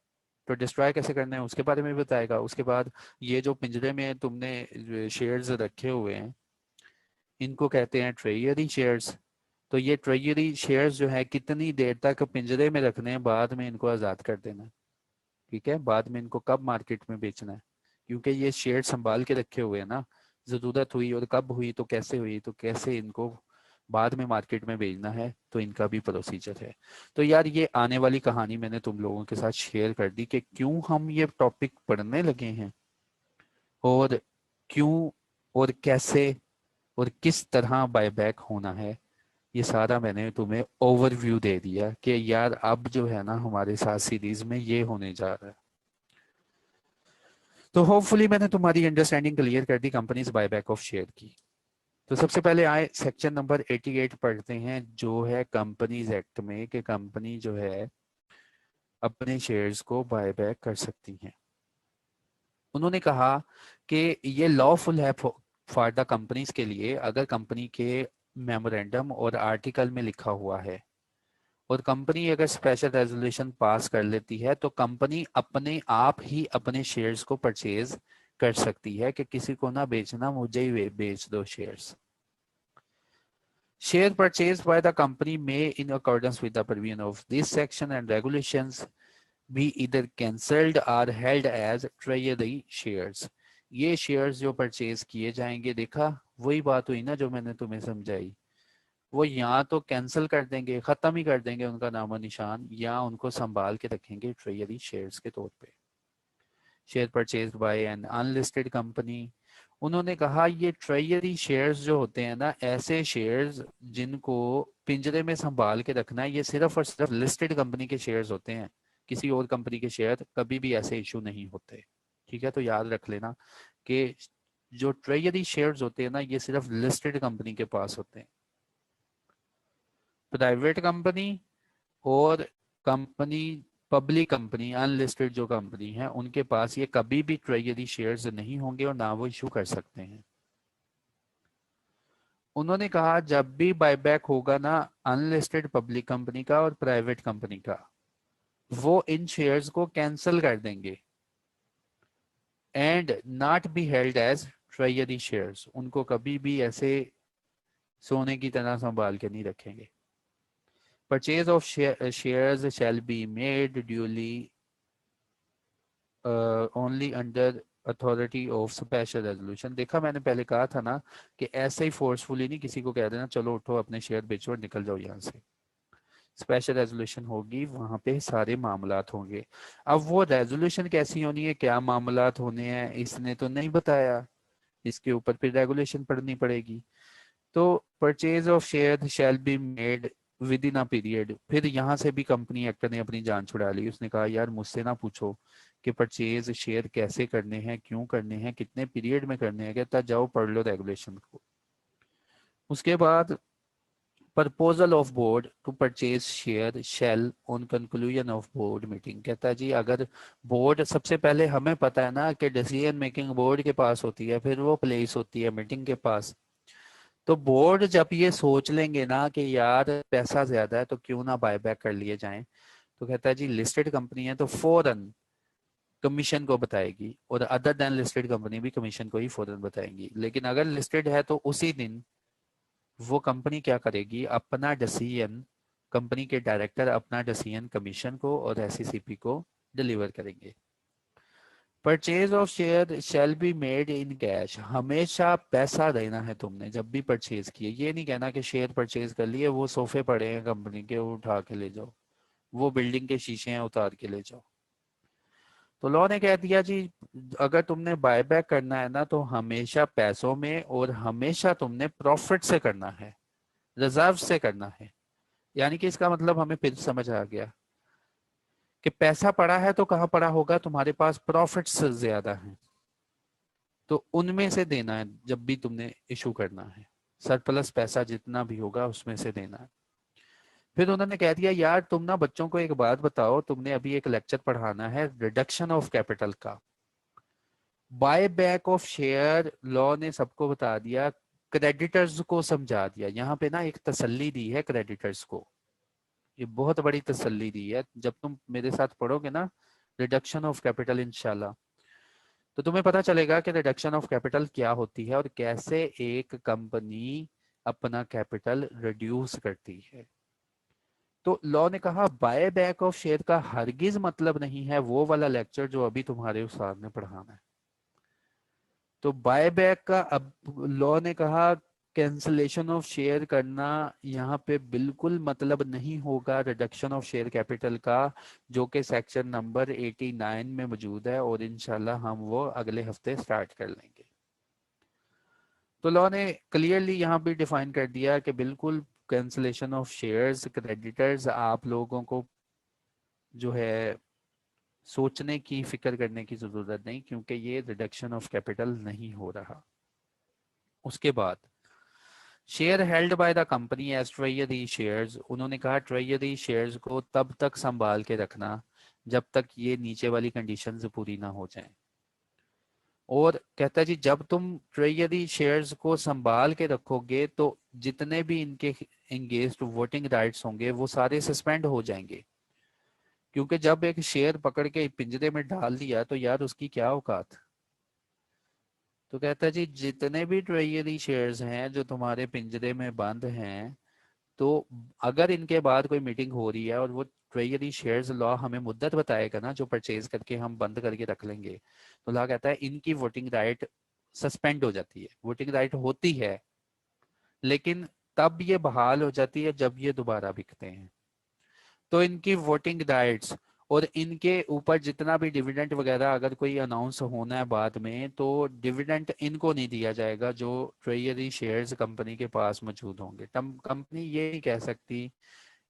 तो डिस्ट्रॉय कैसे करना है उसके बारे में भी बताएगा। उसके बाद ये जो पिंजरे में तुमने शेयर्स रखे हुए हैं इनको कहते हैं ट्रेजरी शेयर्स। तो ये ट्रेजरी शेयर्स जो है कितनी देर तक पिंजरे में रखने हैं, बाद में इनको आज़ाद कर देना है। ठीक है, बाद में इनको कब मार्केट में बेचना है, क्योंकि ये शेयर संभाल के रखे हुए हैं ना, ज़रूरत हुई और कब हुई तो कैसे हुई तो कैसे इनको बाद में मार्केट में भेजना है, तो इनका भी प्रोसीजर है। तो यार ये आने वाली कहानी मैंने तुम लोगों के साथ शेयर कर दी कि क्यों हम ये टॉपिक पढ़ने लगे हैं और क्यों और कैसे और किस तरह बायबैक होना है। ये सारा मैंने तुम्हें ओवरव्यू दे दिया कि यार अब जो है ना हमारे साथ सीरीज में ये होने जा रहा है। तो होपफुली मैंने तुम्हारी अंडरस्टैंडिंग क्लियर कर दी कंपनीज बायबैक ऑफ शेयर की। तो सबसे पहले आए सेक्शन नंबर 88 पढ़ते हैं जो है कंपनीज एक्ट में कि कंपनी जो है अपने शेयर्स को बायबैक कर सकती हैं। उन्होंने कहा कि ये लॉफुल है फॉर द कंपनीज के लिए अगर कंपनी के मेमोरेंडम और आर्टिकल में लिखा हुआ है और कंपनी अगर स्पेशल रेजोल्यूशन पास कर लेती है तो कंपनी अपने आप ही अपने शेयर्स को परचेज कर सकती है कि किसी को ना बेचना, मुझे ही बेच दो shares. Share purchase by the company में in accordance with the provision of this section and regulations be either cancelled or held as treasury shares. ये शेयर्स जो परचेज किए जाएंगे, देखा वही बात हुई ना जो मैंने तुम्हें समझाई, वो या तो कैंसिल कर देंगे, खत्म ही कर देंगे उनका नामो निशान, या उनको संभाल के रखेंगे ट्रेजरी शेयर्स के तौर पे। Share purchase by an unlisted company, उन्होंने कहा ये ट्रेजरी शेयर्स जो होते हैं ना, ऐसे शेयर्स जिनको पिंजरे में संभाल के रखना है, ये सिर्फ और सिर्फ लिस्टेड कंपनी के शेयर्स होते हैं। किसी और कंपनी के शेयर कभी भी ऐसे इशू नहीं होते। ठीक है, तो याद रख लेना कि जो ट्रेजरी शेयर्स होते हैं ना, ये सिर्फ लिस्टेड कंपनी के पास होते हैं। प्राइवेट कंपनी और कंपनी, पब्लिक कंपनी, अनलिस्टेड जो कंपनी है, उनके पास ये कभी भी ट्रेजरी शेयर्स नहीं होंगे और ना वो इशू कर सकते हैं। उन्होंने कहा जब भी बायबैक होगा ना अनलिस्टेड पब्लिक कंपनी का और प्राइवेट कंपनी का, वो इन शेयर्स को कैंसिल कर देंगे and not be held as treasury shares. उनको कभी भी ऐसे सोने की तरह संभाल के नहीं रखेंगे। Purchase of shares shall be made duly only under authority of special resolution. देखा मैंने पहले कहा था ना कि ऐसे ही फोर्सफुली नहीं किसी को कह देना चलो उठो अपने शेयर बेचो और निकल जाओ यहाँ से। स्पेशल रेजोल्यूशन होगी, वहां पे सारे मामलात होंगे। अब वो रेजोल्यूशन कैसी होनी है, क्या मामलात होने हैं, इसने तो नहीं बताया, इसके ऊपर फिर रेगुलेशन पढ़नी पड़ेगी। तो purchase of share shall be made with in a period, फिर यहाँ से भी कंपनी एक्टर ने अपनी जान छुड़ा ली। उसने कहा यार मुझसे ना पूछो कि परचेज शेयर कैसे करने हैं, क्यों करने हैं, कितने पीरियड में करने हैं, कहता जाओ पढ़ लो रेगुलेशन को। उसके बाद proposal of board to purchase share shall on conclusion of board meeting, कहता जी अगर बोर्ड, सबसे पहले हमें पता है ना कि डिसीजन मेकिंग बोर्ड के पास होती है, फिर वो प्लेस होती है मीटिंग के पास। तो बोर्ड जब ये सोच लेंगे ना कि यार पैसा ज्यादा है तो क्यों ना बायबैक कर लिए जाएं, तो कहता है जी लिस्टेड कंपनी है तो फौरन कमीशन को बताएगी, और अदर देन लिस्टेड कंपनी भी कमीशन को ही फौरन बताएंगी। लेकिन अगर लिस्टेड है तो उसी दिन वो कंपनी क्या करेगी, अपना डिसीजन, कंपनी के डायरेक्टर अपना डिसीजन कमीशन को और एससीसीपी को डिलीवर करेंगे। Purchase of share shall be made in cash, हमेशा पैसा देना है तुमने जब भी परचेज किए। ये नहीं कहना कि शेयर परचेज कर लिए, वो सोफे पड़े हैं कंपनी के वो उठा के ले जाओ, वो बिल्डिंग के शीशे हैं उतार के ले जाओ। तो लॉ ने कह दिया जी अगर तुमने बायबैक करना है ना तो हमेशा पैसों में और हमेशा तुमने प्रॉफिट से करना है, रिजर्व से करना है। यानी कि इसका मतलब हमें फिर समझ आ गया कि पैसा पड़ा है तो कहाँ पड़ा होगा, तुम्हारे पास प्रॉफिट्स ज्यादा हैं तो उनमें से देना है जब भी तुमने इशू करना है, सरप्लस पैसा जितना भी होगा उसमें से देना है। फिर उन्होंने कह दिया यार तुम ना बच्चों को एक बात बताओ, तुमने अभी एक लेक्चर पढ़ाना है रिडक्शन ऑफ कैपिटल का। Bye back of share law ने सबको बता दिया, क्रेडिटर्स को समझा दिया। यहाँ पे ना एक तसल्ली दी है क्रेडिटर्स को, ये बहुत बड़ी तसल्ली दी है। जब तुम मेरे साथ पढ़ोगे ना रिडक्शन ऑफ कैपिटल इंशाल्लाह। तो तुम्हें पता चलेगा कि रिडक्शन ऑफ कैपिटल क्या होती है और कैसे एक कंपनी अपना कैपिटल रिड्यूस करती है। तो लॉ ने कहा बाय बैक ऑफ शेयर का हरगिज मतलब नहीं है वो वाला लेक्चर जो अभी तुम्हारे उस्ताद ने पढ़ाना है। तो बाय बैक का अब लॉ ने कहा कैंसलेशन ऑफ शेयर करना यहाँ पे बिल्कुल मतलब नहीं होगा रिडक्शन ऑफ शेयर कैपिटल का, जो कि सेक्शन नंबर 89 में मौजूद है और इंशाल्लाह हम वो अगले हफ्ते स्टार्ट कर लेंगे। तो लॉ ने क्लियरली यहाँ भी डिफाइन कर दिया कि बिल्कुल कैंसलेशन ऑफ शेयर्स क्रेडिटर्स आप लोगों को जो है सोचने की फिक्र करने की जरूरत नहीं, क्योंकि ये रिडक्शन ऑफ कैपिटल नहीं हो रहा। उसके बाद share held by the company as treasury shares, उन्होंने कहा ट्रेजरी शेयर्स को तब तक संभाल के रखना जब तक ये नीचे वाली कंडीशंस पूरी ना हो जाएं। और कहता है जी जब तुम ट्रेजरी शेयर्स को संभाल के रखोगे तो जितने भी इनके एंगेज्ड वोटिंग राइट्स होंगे वो सारे सस्पेंड हो जाएंगे, क्योंकि जब एक शेयर पकड़ के पिंजरे में डाल दिया तो यार उसकी क्या औकात। तो कहता है जी जितने भी ट्रेजरी शेयर्स हैं जो तुम्हारे पिंजरे में बंद हैं, तो अगर इनके बाद कोई मीटिंग हो रही है और वो ट्रेजरी शेयर्स लॉ हमें मुद्दत बताएगा ना जो परचेज करके हम बंद करके रख लेंगे, तो लॉ कहता है इनकी वोटिंग राइट सस्पेंड हो जाती है। वोटिंग राइट होती है लेकिन तब ये बहाल हो जाती है जब ये दोबारा बिकते हैं। तो इनकी वोटिंग राइट्स और इनके ऊपर जितना भी डिविडेंड वगैरह अगर कोई अनाउंस होना है बाद में, तो डिविडेंड इनको नहीं दिया जाएगा जो ट्रेजरी शेयर्स कंपनी के पास मौजूद होंगे। कंपनी ये नहीं कह सकती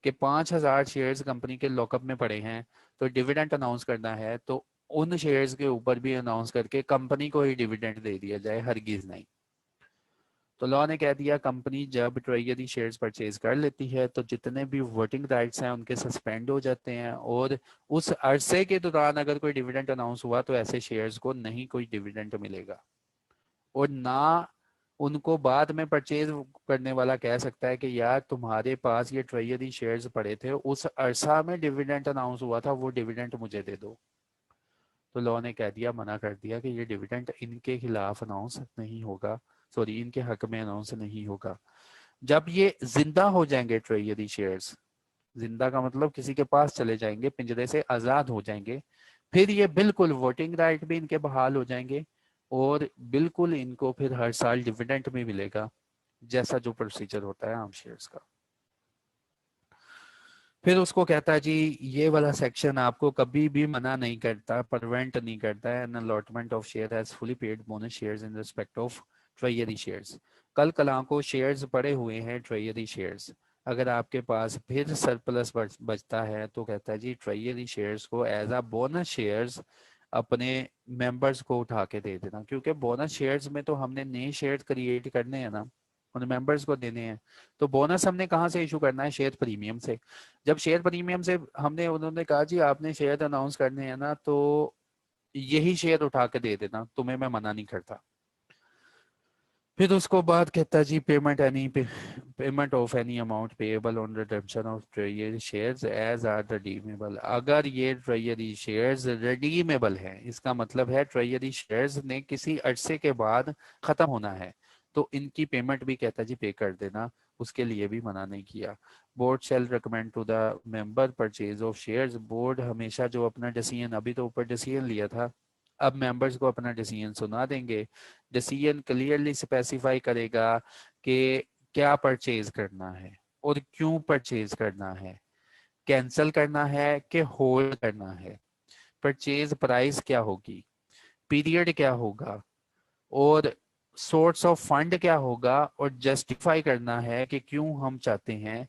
कि 5,000 शेयर्स कंपनी के लॉकअप में पड़े हैं तो डिविडेंड अनाउंस करना है तो उन शेयर्स के ऊपर भी अनाउंस करके कंपनी को ही डिविडेंड दे दिया जाए, हरगिज नहीं। तो लॉ ने कह दिया कंपनी जब ट्रेजरी शेयर्स परचेज कर लेती है तो जितने भी वोटिंग राइट्स हैं उनके सस्पेंड हो जाते हैं, और उस अरसे के दौरान अगर कोई डिविडेंड अनाउंस हुआ तो ऐसे शेयर्स को नहीं कोई डिविडेंड मिलेगा, और ना उनको बाद में परचेज करने वाला कह सकता है कि यार तुम्हारे पास ये ट्रेजरी शेयर्स पड़े थे उस अरसा में डिविडेंड अनाउंस हुआ था वो डिविडेंड मुझे दे दो। तो लॉ ने कह दिया, मना कर दिया कि ये डिविडेंड इनके खिलाफ अनाउंस नहीं होगा, सॉरी इनके हक में अनाउंस नहीं होगा। जब ये जिंदा हो जाएंगे ट्रेजरी शेयर्स, जिंदा का मतलब किसी के पास चले जाएंगे, पिंजरे से आजाद हो जाएंगे, फिर ये बिल्कुल वोटिंग राइट भी इनके बहाल हो जाएंगे और बिल्कुल इनको फिर हर साल डिविडेंड भी मिलेगा जैसा जो प्रोसीजर होता है आम शेयर्स का। फिर उसको कहता है जी ये वाला सेक्शन आपको कभी भी मना नहीं करता, प्रिवेंट नहीं करता है, an allotment of share has fully paid bonus shares in respect of treasury shares. कल कला को शेयर्स पड़े हुए हैं ट्रेजरी शेयर्स, अगर आपके पास फिर सरप्लस बचता है तो कहता है जी ट्रेजरी शेयर्स को एज अ बोनस शेयर्स अपने मेंबर्स को उठा के दे देना, क्योंकि बोनस शेयर्स में तो हमने नए शेयर क्रिएट करने हैं ना, उन मेंबर्स को देने हैं। तो बोनस हमने कहाँ से इशू करना है, शेयर प्रीमियम से। जब शेयर प्रीमियम से हमने उन्होंने कहा जी आपने शेयर अनाउंस करने हैं ना तो यही शेयर उठा के दे देना, तुम्हें मैं मना नहीं करता। फिर उसको बाद कहता the payment of any amount payable on redemption of treasury shares as are redeemable. अगर ये ट्रेजरी शेयर्स रिडीमेबल है, इसका मतलब है ट्रेजरी शेयर्स ने किसी अरसे के बाद खत्म होना है, तो इनकी पेमेंट भी कहता जी पे कर देना, उसके लिए भी मना नहीं किया। Board shall recommend to the member purchase of shares, board हमेशा जो अपना डिसीजन, अभी तो ऊपर डिसीजन लिया था, अब मेंबर्स को अपना डिसीजन सुना देंगे। डिसीजन क्लियरली स्पेसिफाई करेगा कि क्या परचेज करना है और क्यों परचेज करना है, कैंसिल करना है कि होल्ड करना है, परचेज प्राइस क्या होगी, पीरियड क्या होगा, और सोर्स ऑफ फंड क्या होगा, और जस्टिफाई करना है कि क्यों हम चाहते हैं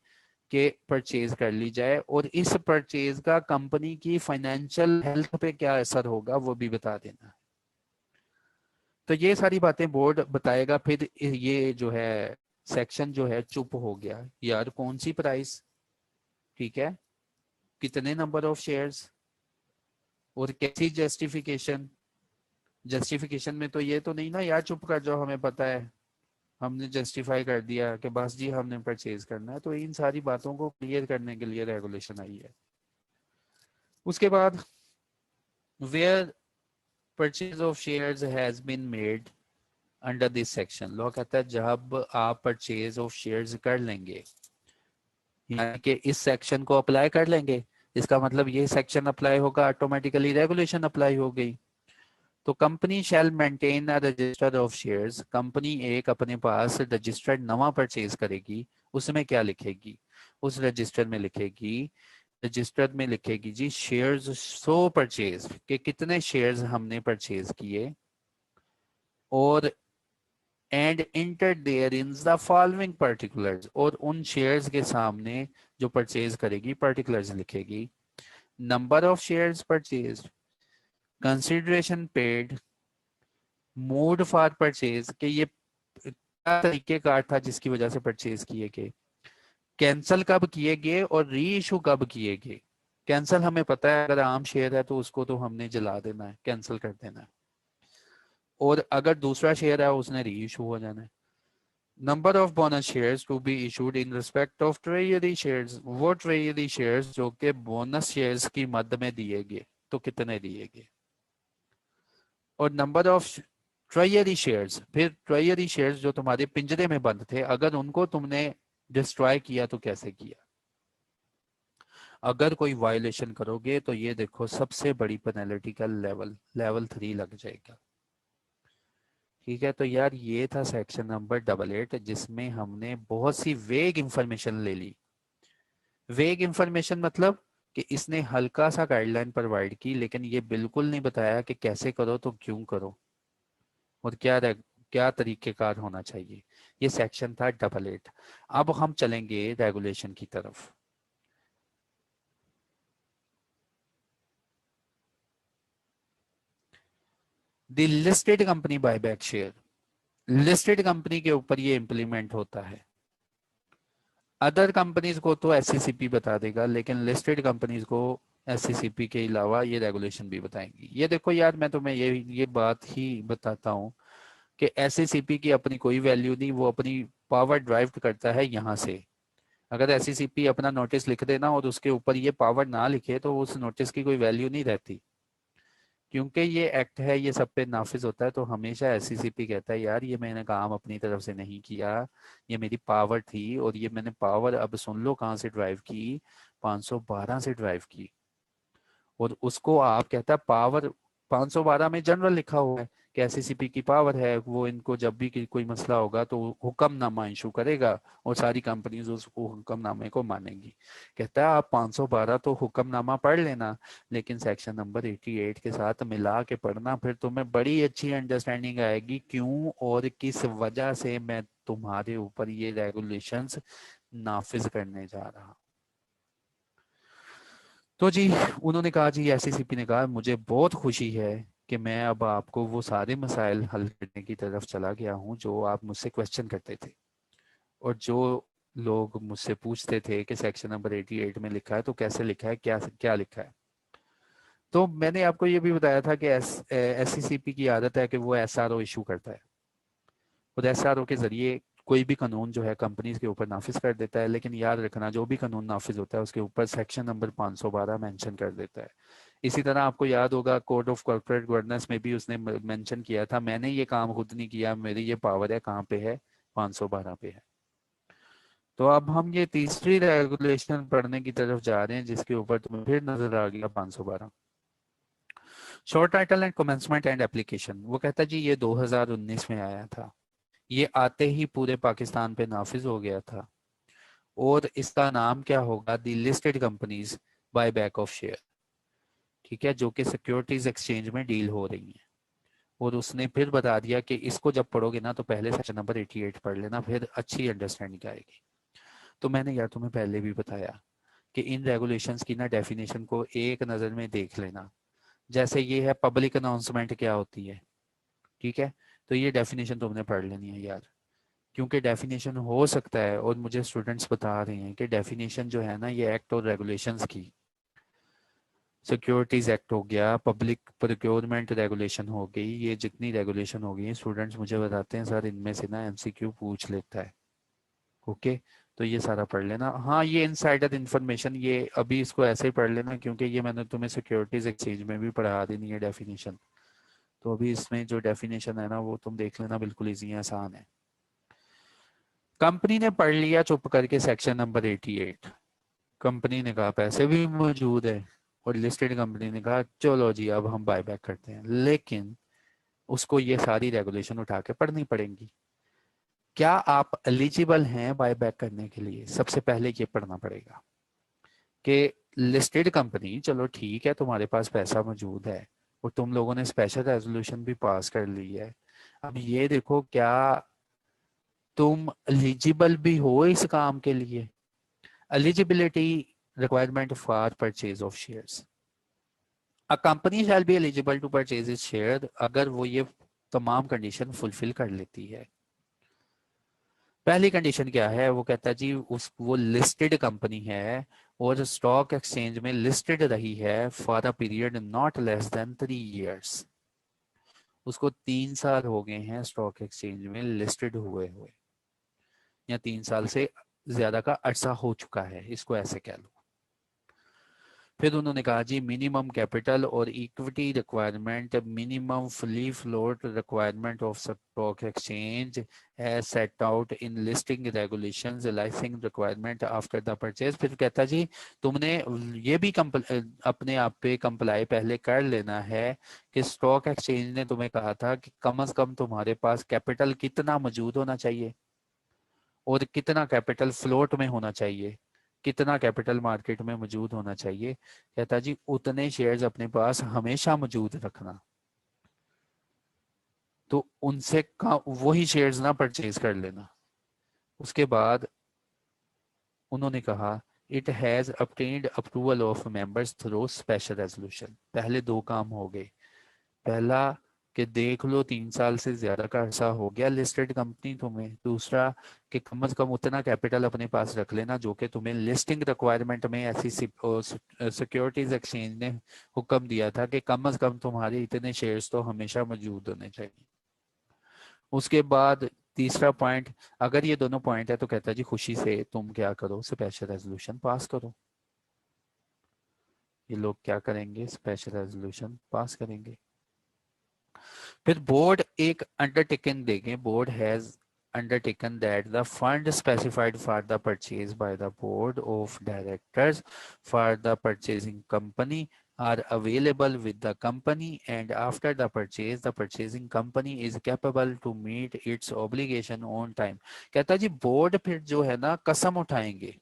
कि परचेज कर ली जाए, और इस परचेज का कंपनी की फाइनेंशियल हेल्थ पे क्या असर होगा वो भी बता देना है। तो ये सारी बातें बोर्ड बताएगा। फिर ये जो है सेक्शन जो है चुप हो गया, यार कौन सी प्राइस, ठीक है, कितने नंबर ऑफ शेयर्स और कैसी जस्टिफिकेशन। जस्टिफिकेशन में तो ये तो नहीं ना यार चुप कर जाओ हमें पता है, हमने जस्टिफाई कर दिया कि बस जी हमने परचेज करना है। तो इन सारी बातों को क्लियर करने के लिए रेगुलेशन आई है। उसके बाद where purchase of shares has been made under this section. Law कहता है जब आप परचेज ऑफ शेयर्स कर लेंगे, यानी कि इस सेक्शन को अप्लाई कर लेंगे, इसका मतलब ये सेक्शन अप्लाई होगा, ऑटोमेटिकली रेगुलेशन अप्लाई हो गई। तो company shall maintain a resistor of shares, company एक अपने पास रजिस्टर्ड नवा परचेज करेगी, उसमें क्या लिखेगी, उस रजिस्टर में लिखेगी, रजिस्टर में लिखेगी जी शेयर्स सो परचेज, के कितने शेयर्स हमने परचेज किए, और and enter therein the following particulars, और उन शेयर्स के सामने जो परचेज करेगी पर्टिकुलर्स लिखेगी। Number of shares purchase, consideration paid, mode for purchase, कि ये क्या तरीकेकार था जिसकी वजह से परचेज किए गए, कैंसल कब किए गए और री इशू कब किए गए। कैंसल हमें पता है, अगर आम शेयर है तो उसको तो हमने जला देना है, कैंसिल कर देना है, और अगर दूसरा शेयर है उसने री इशू हो जाना है। Number of bonus shares to be issued in respect of treasury shares, वो ट्रेजरी शेयर्स जो कि बोनस शेयर्स की मद में दिए गए, तो कितने दिए गए। और नंबर ऑफ ट्रेजरी शेयर्स, फिर ट्रेजरी शेयर्स जो तुम्हारे पिंजरे में बंद थे, अगर उनको तुमने डिस्ट्रॉय किया तो कैसे किया। अगर कोई वायलेशन करोगे तो ये देखो सबसे बड़ी पेनल्टी का लेवल 3 लग जाएगा। ठीक है, तो यार ये था सेक्शन नंबर 88, जिसमें हमने बहुत सी वेग इंफॉर्मेशन ले ली। वेग इंफॉर्मेशन मतलब कि इसने हल्का सा गाइडलाइन प्रोवाइड की, लेकिन ये बिल्कुल नहीं बताया कि कैसे करो तो क्यों करो, और क्या तरीकेकार होना चाहिए। ये सेक्शन था 88। अब हम चलेंगे रेगुलेशन की तरफ। The listed company buyback share, listed company के ऊपर ये इंप्लीमेंट होता है। अदर कंपनीज को तो एससीसीपी बता देगा, लेकिन लिस्टेड कंपनीज को एससीसीपी के अलावा ये रेगुलेशन भी बताएंगी। ये देखो यार, मैं तुम्हें ये बात ही बताता हूँ कि एससीसीपी की अपनी कोई वैल्यू नहीं, वो अपनी पावर ड्राइव करता है यहाँ से। अगर एससीसीपी अपना नोटिस लिख देना और उसके ऊपर ये पावर ना लिखे तो उस नोटिस की कोई वैल्यू नहीं रहती, क्योंकि ये एक्ट है, ये सब पे नाफिज होता है। तो हमेशा एससीसीपी कहता है यार ये मैंने काम अपनी तरफ से नहीं किया, ये मेरी पावर थी, और ये मैंने पावर अब सुन लो कहाँ से ड्राइव की, 512 से ड्राइव की। और उसको आप कहता है पावर, 512 में जनरल लिखा हुआ है कि एससीसीपी की पावर है, वो इनको जब भी कोई मसला होगा तो हुक्मनामा इशू करेगा और सारी कंपनीज उस हुक्मनामे को मानेंगी। कहता है आप 512 तो हुक्मनामा पढ़ लेना, लेकिन सेक्शन नंबर 88 के साथ मिला के पढ़ना, फिर तुम्हें बड़ी अच्छी अंडरस्टैंडिंग आएगी क्यों और किस वजह से मैं तुम्हारे ऊपर ये रेगुलेशंस नाफिज करने जा रहा। तो जी उन्होंने कहा, जी एससीसीपी ने कहा मुझे बहुत खुशी है कि मैं अब आपको वो सारे मसाइल हल करने की तरफ चला गया हूँ जो आप मुझसे क्वेश्चन करते थे, और जो लोग मुझसे पूछते थे कि सेक्शन नंबर 88 में लिखा है तो कैसे लिखा है, क्या क्या लिखा है। तो मैंने आपको ये भी बताया था कि एससीसीपी की आदत है कि वो एसआरओ इशू करता है, और एसआरओ के जरिए कोई भी कानून जो है कंपनीज के ऊपर नाफिज कर देता है। लेकिन याद रखना जो भी कानून नाफिज होता है उसके ऊपर सेक्शन नंबर 512 मेंशन कर देता है। इसी तरह आपको याद होगा कोड ऑफ कॉर्पोरेट गवर्नेंस में भी उसने मेंशन किया था, मैंने ये काम खुद नहीं किया, मेरी ये पावर है, कहाँ पे है, 512 पे है। तो अब हम ये तीसरी रेगुलेशन पढ़ने की तरफ जा रहे हैं जिसके ऊपर तुम्हें फिर नजर आ गया 512। Short title and commencement and application, वो कहता है जी ये 2019 में आया था, ये आते ही पूरे पाकिस्तान पे नाफिज हो गया था, और इसका नाम क्या होगा, the listed companies buy back of share. ठीक है, जो कि सिक्योरिटीज एक्सचेंज में डील हो रही है। और उसने फिर बता दिया कि इसको जब पढ़ोगे ना तो पहले सेक्शन नंबर 88 पढ़ लेना, फिर अच्छी अंडरस्टैंडिंग आएगी। तो मैंने यार तुम्हें पहले भी बताया कि इन रेगुलेशंस की ना डेफिनेशन को एक नज़र में देख लेना। जैसे ये है पब्लिक अनाउंसमेंट क्या होती है, ठीक है, तो ये डेफिनेशन तुमने पढ़ लेनी है यार, क्योंकि डेफिनेशन हो सकता है, और मुझे स्टूडेंट्स बता रहे हैं कि डेफिनेशन जो है ना ये एक्ट और रेगुलेशंस की, सिक्योरिटीज एक्ट हो गया, पब्लिक प्रोक्योरमेंट रेगुलेशन हो गई, ये जितनी रेगुलेशन हो गई स्टूडेंट्स मुझे बताते हैं सर इनमें से ना एमसीक्यू पूछ लेता है। ओके, तो ये सारा पढ़ लेना। हाँ, ये इनसाइडर इन्फॉर्मेशन, ये अभी इसको ऐसे ही पढ़ लेना, क्योंकि ये मैंने तुम्हें सिक्योरिटीज एक्सचेंज में भी पढ़ा देनी है डेफिनेशन। तो अभी इसमें जो डेफिनेशन है ना वो तुम देख लेना, बिल्कुल इजी है, आसान है। कंपनी ने पढ़ लिया चुप करके सेक्शन नंबर 88। कंपनी ने कहा पैसे भी मौजूद है, और लिस्टेड कंपनी ने कहा चलो जी अब हम बाय बैक करते हैं, लेकिन उसको ये सारी रेगुलेशन उठा के पढ़नी पड़ेंगी। क्या आप एलिजिबल हैं बाय बैक करने के लिए? सबसे पहले ये पढ़ना पड़ेगा कि लिस्टेड कंपनी, चलो ठीक है तुम्हारे पास पैसा मौजूद है और तुम लोगों ने स्पेशल रेजोल्यूशन भी पास कर ली है, अब ये देखो क्या तुम एलिजिबल भी हो इस काम के लिए? Eligibility requirement for purchase of shares. A company shall be eligible to purchase is share, अगर वो ये तमाम कंडीशन फुलफिल कर लेती है। पहली कंडीशन क्या है? वो कहता है जी उस वो लिस्टेड कंपनी है और स्टॉक एक्सचेंज में लिस्टेड रही है for a period not less than 3 years। उसको 3 साल हो गए हैं स्टॉक एक्सचेंज में लिस्टेड हुए हुए, या 3 साल से ज्यादा का अरसा हो चुका है, इसको ऐसे कह लो। फिर उन्होंने कहा जी मिनिमम कैपिटल और equity requirement, minimum free float requirement of stock exchange as set out in listing regulations, licensing requirement after the purchase. फिर कहता जी तुमने ये भी अपने आप पे कंप्लाई पहले कर लेना है कि स्टॉक एक्सचेंज ने तुम्हें कहा था कि कम से कम तुम्हारे पास कैपिटल कितना मौजूद होना चाहिए और कितना कैपिटल फ्लोट में होना चाहिए, कितना कैपिटल मार्केट में मौजूद होना चाहिए। कहता जी उतने शेयर्स अपने पास हमेशा मौजूद रखना, तो उनसे वही शेयर्स ना परचेज कर लेना। उसके बाद उन्होंने कहा it has obtained approval of members through special resolution. पहले दो काम हो गए। पहला कि देख लो 3 साल से ज्यादा का अरसा हो गया लिस्टेड कंपनी तुम्हें। दूसरा कि कम से कम उतना कैपिटल अपने पास रख लेना जो कि तुम्हें लिस्टिंग रिक्वायरमेंट में ऐसी सिक्योरिटीज एक्सचेंज ने हुक्म दिया था कि कम से कम तुम्हारे इतने शेयर्स तो हमेशा मौजूद होने चाहिए। उसके बाद तीसरा पॉइंट, अगर ये दोनों पॉइंट है तो कहता है जी खुशी से तुम क्या करो, स्पेशल रेजोल्यूशन पास करो। ये लोग क्या करेंगे? स्पेशल रेजोल्यूशन पास करेंगे। फिर बोर्ड एक अंडरटेकिंग देंगे, board has undertaken that the fund specified for the purchase by the board of directors for the purchasing company are available with the company, and after the purchase the purchasing company is capable to meet its obligation on time। कहता जी बोर्ड फिर जो है ना कसम उठाएंगे,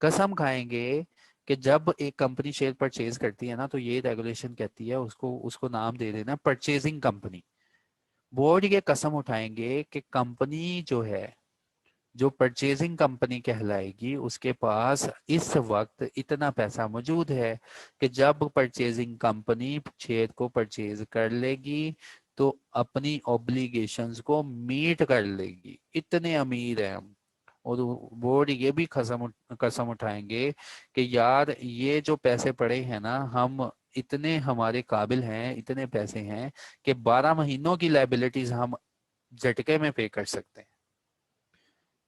कसम खाएंगे कि जब एक कंपनी शेयर परचेज करती है ना तो ये रेगुलेशन कहती है उसको उसको नाम दे देना परचेजिंग कंपनी। बोर्ड ये कसम उठाएंगे कि कंपनी जो है, जो परचेजिंग कंपनी कहलाएगी, उसके पास इस वक्त इतना पैसा मौजूद है कि जब परचेजिंग कंपनी शेयर को परचेज कर लेगी तो अपनी ऑब्लिगेशंस को मीट कर लेगी। इतने अमीर हैं हम। और बोर्ड ये भी कसम उठाएंगे कि यार ये जो पैसे पड़े हैं ना, हम इतने हमारे काबिल हैं, इतने पैसे हैं कि 12 महीनों की लाइबिलिटीज हम झटके में पे कर सकते हैं।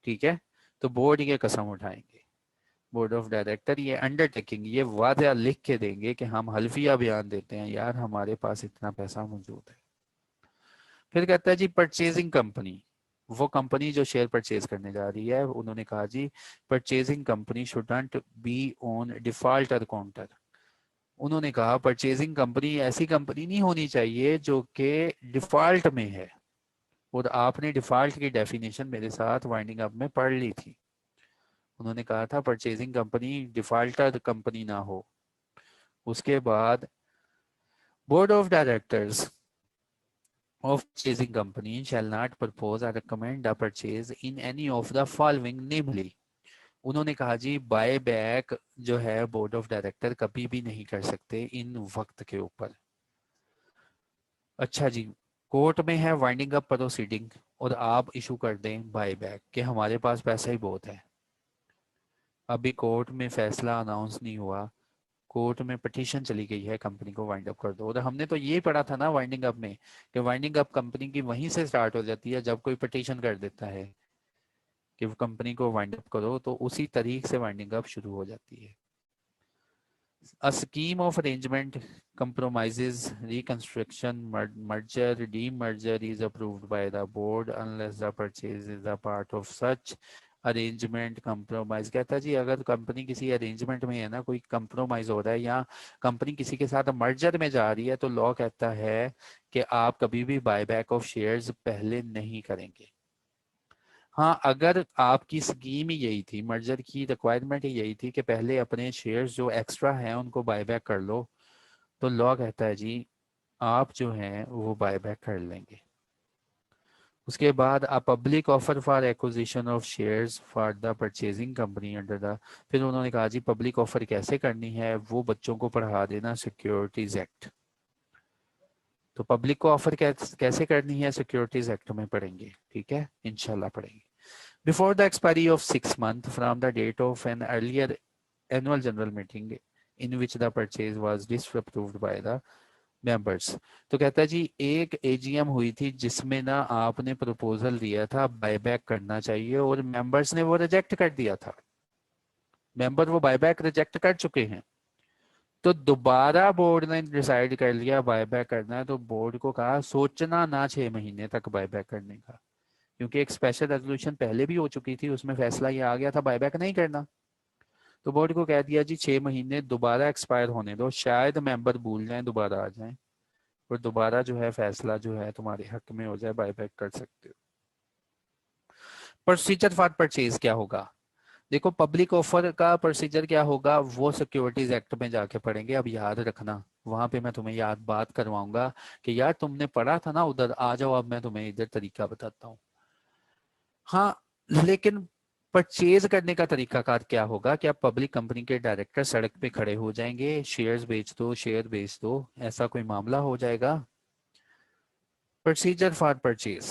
ठीक है, तो बोर्ड ये कसम उठाएंगे, बोर्ड ऑफ डायरेक्टर ये अंडरटेकिंग, ये वादा लिख के देंगे कि हम हल्फिया बयान देते हैं यार हमारे पास इतना पैसा मौजूद है। फिर कहता है जी परचेजिंग कंपनी, वो कंपनी जो शेयर परचेज करने जा रही है, उन्होंने कहा the purchasing company shouldn't be on default counter. उन्होंने कहा परचेजिंग कंपनी ऐसी कंपनी नहीं होनी चाहिए जो कि डिफॉल्ट में है। और आपने डिफॉल्ट की डेफिनेशन मेरे साथ वाइंडिंग अप में पढ़ ली थी। उन्होंने कहा था परचेजिंग कंपनी डिफॉल्टर कंपनी ना हो। उसके बाद board of directors of purchasing company shall not propose or recommend a purchase in any of the following, namely। उन्होंने कहा जी बाय बैक जो है बोर्ड ऑफ डायरेक्टर कभी भी नहीं कर सकते इन वक्त के ऊपर। अच्छा जी, कोर्ट में है वाइंडिंग अप प्रोसीडिंग और आप इशू कर दें बाय बैक कि हमारे पास पैसा ही बहुत है, अभी कोर्ट में फैसला अनाउंस नहीं हुआ, कोर्ट में पिटीशन चली गई है कंपनी को वाइंड अप कर दो। और हमने तो ये पढ़ा था ना वाइंडिंग अप में कि वाइंडिंग अप कंपनी की वहीं से स्टार्ट हो जाती है जब कोई पिटीशन कर देता है कि वो कंपनी को वाइंड अप करो, तो उसी तरीके से वाइंडिंग अप शुरू हो जाती है। A scheme of arrangement compromises reconstruction, merger, demerger is approved by the board unless the purchase is a part of such arrangement compromise. कहता है जी अगर कंपनी किसी अरेंजमेंट में है ना, कोई कंप्रोमाइज हो रहा है या कंपनी किसी के साथ मर्जर में जा रही है, तो लॉ कहता है कि आप कभी भी बायबैक ऑफ शेयर्स पहले नहीं करेंगे। हाँ, अगर आपकी स्कीम ही यही थी, मर्जर की रिक्वायरमेंट ही यही थी कि पहले अपने शेयर्स जो एक्स्ट्रा हैं उनको बायबैक कर लो, तो लॉ कहता है जी आप जो हैं वो बायबैक कर लेंगे। उसके बाद a public offer for acquisition of shares for the purchasing company under the, फिर उन्होंने कहा जी पब्लिक ऑफर कैसे करनी है, वो बच्चों को पढ़ा देना सिक्योरिटीज एक्ट। तो पब्लिक को ऑफर कैसे करनी है सिक्योरिटीज एक्ट में पढ़ेंगे, ठीक है, इंशाल्लाह पढ़ेंगे। Before the expiry of 6 months from the date of an earlier annual general meeting in which the purchase was disapproved by the members। तो कहता है जी एक एजीएम हुई थी जिसमें ना आपने प्रपोजल दिया था बायबैक करना चाहिए और मेंबर्स ने वो रिजेक्ट कर दिया था, मेंबर वो बायबैक रिजेक्ट कर चुके हैं, तो दोबारा बोर्ड ने डिसाइड कर लिया बायबैक करना है, तो बोर्ड को कहा सोचना ना 6 महीने तक बायबैक करने का, क्योंकि एक स्पेशल रेजोल्यूशन पहले भी हो चुकी थी, उसमें फैसला ये आ गया था बायबैक नहीं करना। तो बोर्ड को कह दिया जी 6 महीने दोबारा एक्सपायर होने दो, शायद मेंबर भूल जाएं दोबारा आ जाएं और दोबारा जो है फैसला जो है तुम्हारे हक में हो जाए, बायबैक कर सकते हो। प्रोसीजर फॉर परचेज क्या होगा, देखो पब्लिक ऑफर का प्रोसीजर क्या होगा वो सिक्योरिटीज एक्ट में जाके पढ़ेंगे। अब याद रखना, वहां पे मैं तुम्हें याद बात करवाऊंगा कि यार तुमने पढ़ा था ना उधर, आ जाओ अब मैं तुम्हें इधर तरीका बताता हूँ। हाँ, लेकिन परचेज करने का तरीकाकार क्या होगा कि आप पब्लिक कंपनी के डायरेक्टर सड़क पे खड़े हो जाएंगे, शेयर्स बेच दो, शेयर बेच दो, ऐसा कोई मामला हो जाएगा। Procedure for purchase,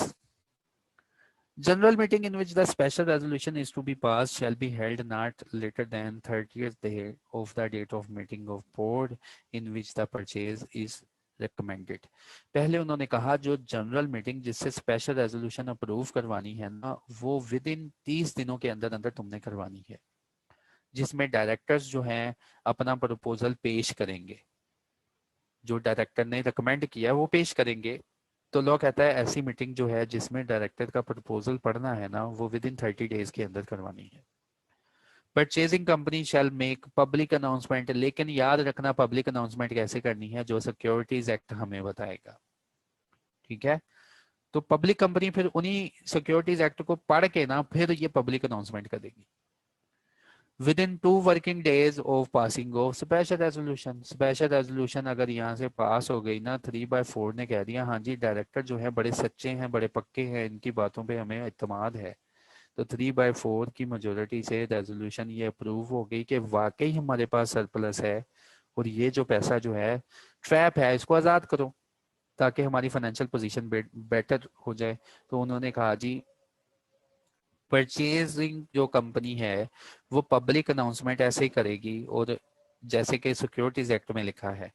general meeting in which the special resolution is to be passed shall be held not later than 30th day of the date of meeting of board in which the purchase is recommended। पहले उन्होंने कहा जो जनरल मीटिंग जिससे स्पेशल रेजोल्यूशन अप्रूव करवानी है ना, वो विद इन 30 दिनों के अंदर अंदर तुमने करवानी है, जिसमें डायरेक्टर्स जो हैं अपना प्रपोजल पेश करेंगे, जो डायरेक्टर ने रिकमेंड किया वो पेश करेंगे। तो लॉ कहता है ऐसी मीटिंग जो है जिसमें डायरेक्टर का प्रपोजल पढ़ना है ना, वो विद इन 30 डेज के अंदर करवानी है। Purchasing company shall make public announcement, लेकिन याद रखना पब्लिक अनाउंसमेंट कैसे करनी है, जो सिक्योरिटीज एक्ट हमें बताएगा, ठीक है। तो पब्लिक कंपनी फिर उन्हीं सिक्योरिटीज एक्ट को पढ़ के ना फिर ये पब्लिक अनाउंसमेंट करेगी। With in 2 working days of passing of special resolution, special resolution अगर यहाँ से पास हो गई ना, 3/4 ने कह दिया हाँ जी डायरेक्टर जो है बड़े सच्चे हैं, बड़े पक्के हैं, इनकी बातों पे हमें इत्मीनान है, तो 3/4 की मेजोरिटी से रेजोल्यूशन ये अप्रूव हो गई कि वाकई हमारे पास सरप्लस है और ये जो पैसा जो है ट्रैप है इसको आज़ाद करो ताकि हमारी फाइनेंशियल पोजीशन बेटर हो जाए। तो उन्होंने कहा जी परचेजिंग जो कंपनी है वो पब्लिक अनाउंसमेंट ऐसे ही करेगी, और जैसे कि सिक्योरिटीज एक्ट में लिखा है,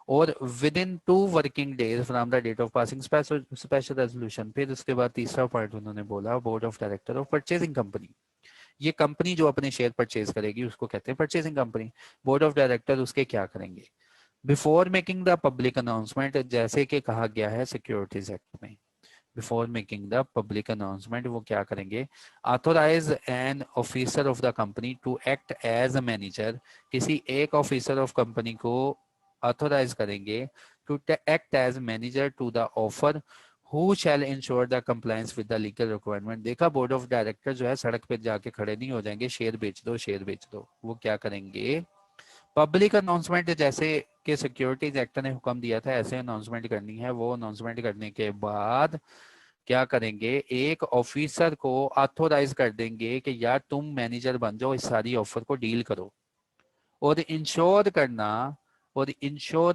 और within 2 working days from the date of passing special resolution. फिर उसके बाद तीसरा पॉइंट उन्होंने बोला board of director of purchasing company, ये कंपनी जो अपने शेयर परचेज करेगी उसको कहते हैं purchasing company. Board of director उसके क्या करेंगे, before making the public announcement, जैसे कि कहा गया है सिक्योरिटीज एक्ट में, before making the public announcement वो क्या करेंगे, authorize an officer of the company to act as a manager, किसी एक ऑफिसर ऑफ कंपनी को ऑथोराइज करेंगे to act as manager to the offer who shall ensure the compliance with the legal requirement. देखा बोर्ड ऑफ डायरेक्टर जो है सड़क पे जाके खड़े नहीं हो जाएंगे शेयर बेच दो शेयर बेच दो, वो क्या करेंगे पब्लिक अनाउंसमेंट, जैसे कि सिक्योरिटीज एक्ट ने हुक्म दिया था ऐसे अनाउंसमेंट करनी है। वो अनाउंसमेंट करने के बाद क्या करेंगे, एक ऑफिसर को ऑथोराइज कर देंगे कि यार तुम मैनेजर बन जाओ, इस सारी ऑफर को डील करो और इंश्योर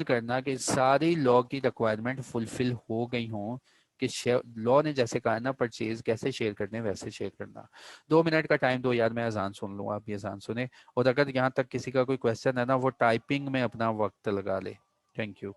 करना कि सारी लॉ की रिक्वायरमेंट फुलफिल हो गई हों, कि लॉ ने जैसे कहा ना परचेज कैसे शेयर करने वैसे शेयर करना। 2 मिनट का टाइम दो यार, मैं अजान सुन लूँ, आप ये अजान सुने, और अगर यहाँ तक किसी का कोई क्वेश्चन है ना वो टाइपिंग में अपना वक्त लगा ले। Thank you.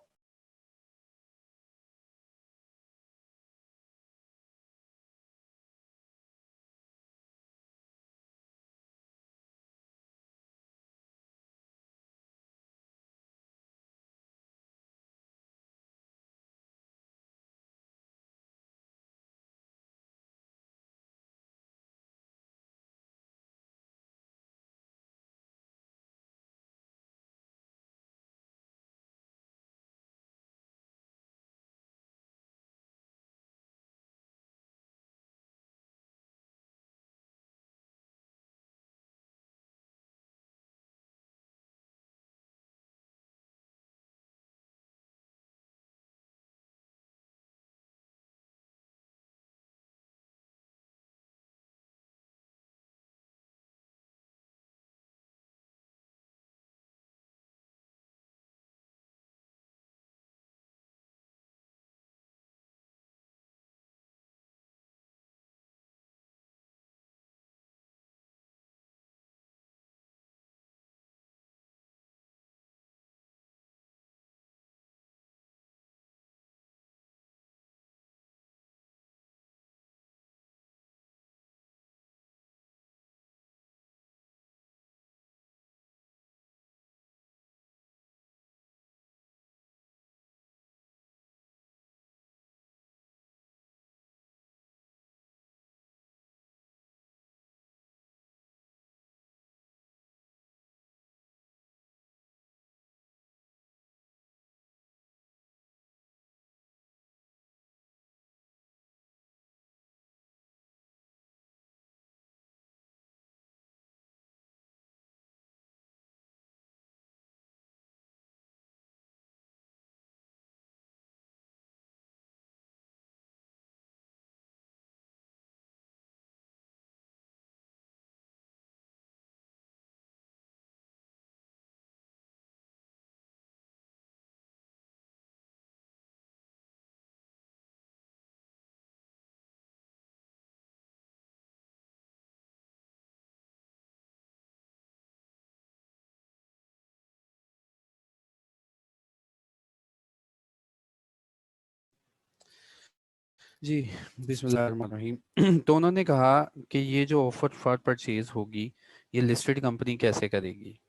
जी, बिस्मिल्लाहिर्रहमानिर्रहीम। तो उन्होंने कहा कि ये जो ऑफर फॉर परचेज होगी, ये लिस्टेड कंपनी कैसे करेगी,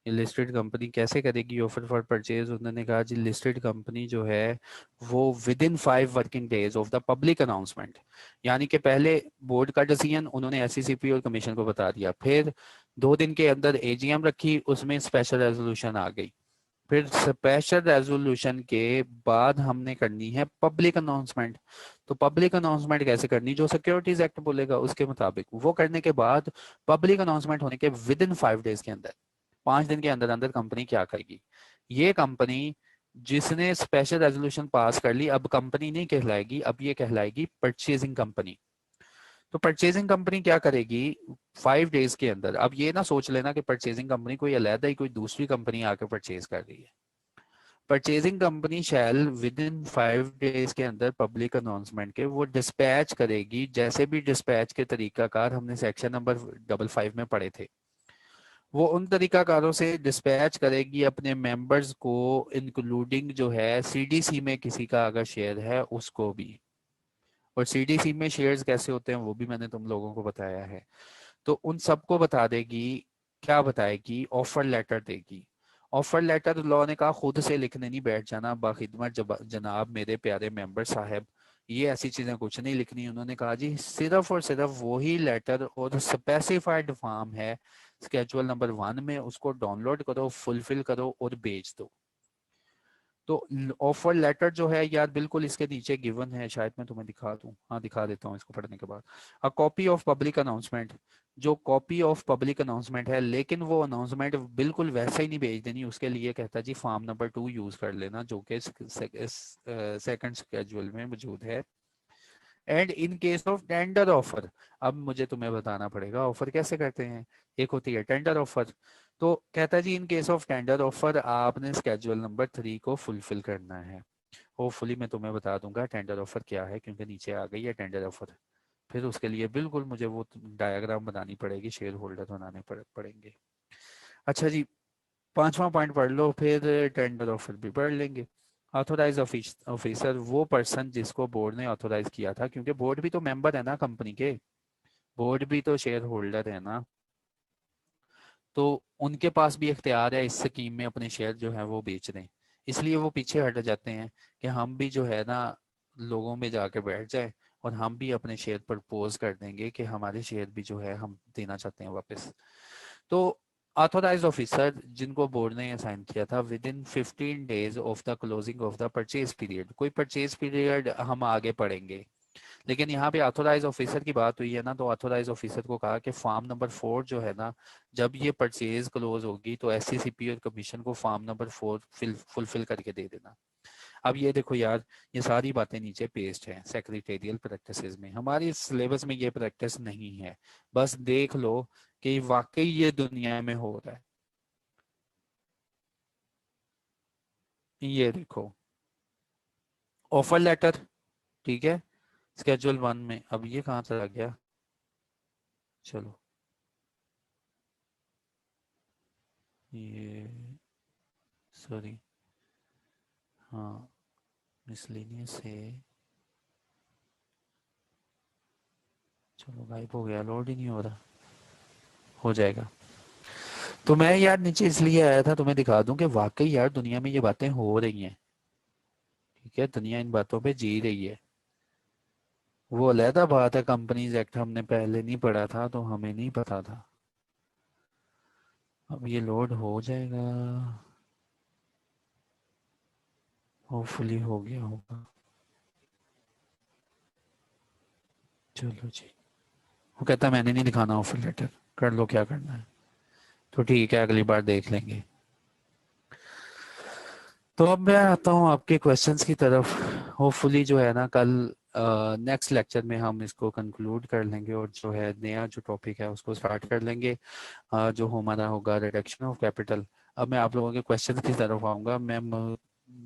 ये लिस्टेड कंपनी कैसे करेगी ऑफर फॉर परचेज। उन्होंने कहा जी लिस्टेड कंपनी जो है वो with in 5 working days of the public announcement, यानी कि पहले बोर्ड का डिसीजन उन्होंने एससीसीपी और कमीशन को बता दिया, फिर 2 दिन के अंदर एजीएम रखी, उसमें स्पेशल रेजोल्यूशन आ गई, फिर स्पेशल रेजोल्यूशन के बाद हमने करनी है पब्लिक अनाउंसमेंट। तो पब्लिक अनाउंसमेंट कैसे करनी, जो सिक्योरिटीज एक्ट बोलेगा उसके मुताबिक, वो करने के बाद पब्लिक अनाउंसमेंट होने के विद इन 5 डेज के अंदर, 5 दिन के अंदर अंदर कंपनी क्या करेगी। ये कंपनी जिसने स्पेशल रेजोल्यूशन पास कर ली, अब कंपनी नहीं कहलाएगी, अब ये कहलाएगी परचेजिंग कंपनी। तो परचेजिंग कंपनी क्या करेगी 5 डेज के अंदर। अब ये ना सोच लेना कि परचेजिंग कंपनी कोई अलग ही कोई दूसरी कंपनी आकर परचेज कर रही है। Purchasing company shall with in 5 days के अंदर पब्लिक अनाउंसमेंट के वो डिस्पैच करेगी, जैसे भी डिस्पैच के तरीकाकार हमने सेक्शन नंबर 55 में पढ़े थे, वो उन तरीकाकारों से डिस्पैच करेगी अपने मेंबर्स को, इंक्लूडिंग जो है सीडीसी में किसी का अगर शेयर है उसको भी। और सीडीसी में शेयर्स कैसे होते हैं वो भी मैंने तुम लोगों को बताया है। तो उन सबको बता देगी, क्या बताएगी, ऑफर लेटर देगी। ऑफर लेटर लॉ ने कहा खुद से लिखने नहीं बैठ जाना, बाखिदमत जनाब मेरे प्यारे मेंबर साहब, ये ऐसी चीजें कुछ नहीं लिखनी। उन्होंने कहा जी सिर्फ और सिर्फ वही लेटर और स्पेसिफाइड फॉर्म है स्केजुअल नंबर 1 में, उसको डाउनलोड करो, फुलफिल करो और भेज दो। तो ऑफर लेटर जो है यार बिल्कुल इसके नीचे गिवन है, शायद मैं तुम्हें दिखा दूं, हाँ दिखा देता हूँ इसको पढ़ने के बाद। A copy of public announcement, जो कॉपी ऑफ पब्लिक अनाउंसमेंट है, लेकिन वो अनाउंसमेंट बिल्कुल वैसा ही नहीं भेज देनी, उसके लिए कहता जी फॉर्म नंबर 2 यूज कर लेना जो कि सेकंड स्केड्यूल में मौजूद है। And in case of tender offer, अब मुझे तुम्हें बताना पड़ेगा ऑफर कैसे करते हैं। एक होती है टेंडर ऑफर, तो कहता है the in case of tender offer आपने स्केड्यूल नंबर 3 को फुलफिल करना है। होपफुली मैं तुम्हें बता दूंगा टेंडर ऑफर क्या है, क्योंकि नीचे आ गई है टेंडर ऑफर। फिर उसके लिए बिल्कुल मुझे वो डायग्राम बनानी पड़ेगी, शेयर होल्डर बनाने पड़ेंगे। अच्छा जी, 5वां पॉइंट पढ़ लो, फिर टेंडर ऑफर भी पढ़ लेंगे। ऑथोराइज ऑफिसर, वो पर्सन जिसको बोर्ड ने ऑथोराइज किया था, क्योंकि बोर्ड भी तो मेंबर है ना कंपनी के, बोर्ड भी तो शेयर होल्डर है ना, तो उनके पास भी इख्तियार है इस स्कीम में अपने शेयर जो है वो बेच दें। इसलिए वो पीछे हट जाते हैं कि हम भी जो है ना लोगों में जाके बैठ जाए और हम भी अपने शेयर प्रपोज कर देंगे कि हमारे शेयर भी जो है हम देना चाहते हैं वापस। तो ऑथोराइज ऑफिसर जिनको बोर्ड ने असाइन किया था with in 15 days of the closing of the purchase period, कोई परचेज पीरियड हम आगे पढ़ेंगे, लेकिन यहाँ पे ऑथोराइज ऑफिसर की बात हुई है ना, तो ऑथोराइज ऑफिसर को कहा कि फॉर्म नंबर 4 जो है ना, जब ये परचेज क्लोज होगी तो एससीसीपी और कमीशन को फॉर्म नंबर 4 फुलफिल करके दे देना। अब ये देखो यार, ये सारी बातें नीचे पेस्ट है सेक्रेटेरियल प्रैक्टिसेस में, हमारी सिलेबस में ये प्रैक्टिस नहीं है। बस देख लो कि वाकई ये दुनिया में हो रहा है। ये देखो ऑफर लेटर, ठीक है, स्केड्यूल 1 में। अब ये कहाँ चला गया, चलो ये, सॉरी, हाँ मिसलेनियस है, चलो गायब हो गया, लोड ही नहीं हो रहा, हो जाएगा। तो मैं यार नीचे इसलिए आया था तुम्हें दिखा दूं कि वाकई यार दुनिया में ये बातें हो रही हैं, ठीक है, दुनिया इन बातों पे जी रही है। वो अलहदा बात है, कंपनीज एक्ट हमने पहले नहीं पढ़ा था तो हमें नहीं पता था। अब ये लोड हो जाएगा, होपफुली हो गया होगा। चलो जी, वो कहता है मैंने नहीं दिखाना ऑफर लेटर, कर लो क्या करना है, तो ठीक है अगली बार देख लेंगे। तो अब मैं आता हूँ आपके क्वेश्चंस की तरफ। होपफुली जो है ना कल नेक्स्ट लेक्चर में हम इसको कंक्लूड कर लेंगे और जो है नया जो टॉपिक है उसको स्टार्ट कर लेंगे, जो हमारा होगा रिडक्शन ऑफ कैपिटल। अब मैं आप लोगों के क्वेश्चन की तरफ आऊँगा, मैं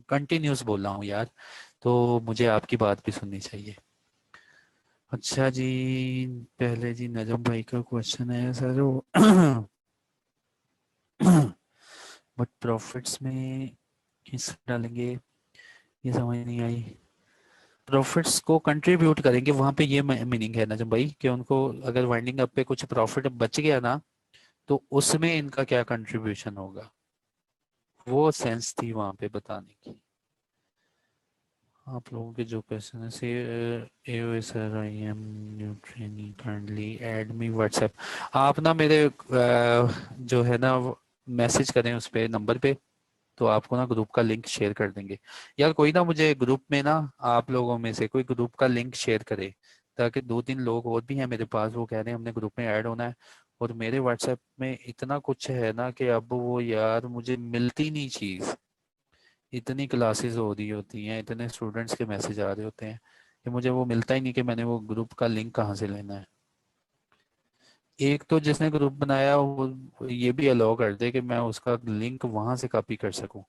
कंटिन्यूस बोल रहा हूँ यार, तो मुझे आपकी बात भी सुननी चाहिए। अच्छा जी, पहले जी नजम भाई का क्वेश्चन है सर, बट प्रॉफिट्स में किस डालेंगे, ये समझ नहीं आई। प्रॉफिट्स को कंट्रीब्यूट करेंगे, वहां पे ये मीनिंग है नजम भाई कि उनको अगर वाइंडिंग अप पे कुछ प्रॉफिट बच गया ना, तो उसमें इनका क्या कंट्रीब्यूशन होगा, वो सेंस थी वहां पे बताने की। आप लोगों के जो क्वेश्चन है से ए sir I am new training currently add me WhatsApp. आप ना मेरे जो है ना मैसेज करें उस पे नंबर पे, तो आपको ना ग्रुप का लिंक शेयर कर देंगे। यार कोई ना मुझे ग्रुप में ना, आप लोगों में से कोई ग्रुप का लिंक शेयर करे, ताकि दो तीन लोग और भी हैं मेरे पास, वो कह रहे हैं हमने ग्रुप में ऐड होना है। और मेरे व्हाट्सएप में इतना कुछ है ना कि अब वो यार मुझे मिलती नहीं चीज़। इतनी क्लासेस हो रही होती हैं, इतने स्टूडेंट्स के मैसेज आ रहे होते हैं कि मुझे वो मिलता ही नहीं कि मैंने वो ग्रुप का लिंक कहाँ से लेना है। एक तो जिसने ग्रुप बनाया वो ये भी अलाउ कर दे कि मैं उसका लिंक वहां से कॉपी कर सकूं।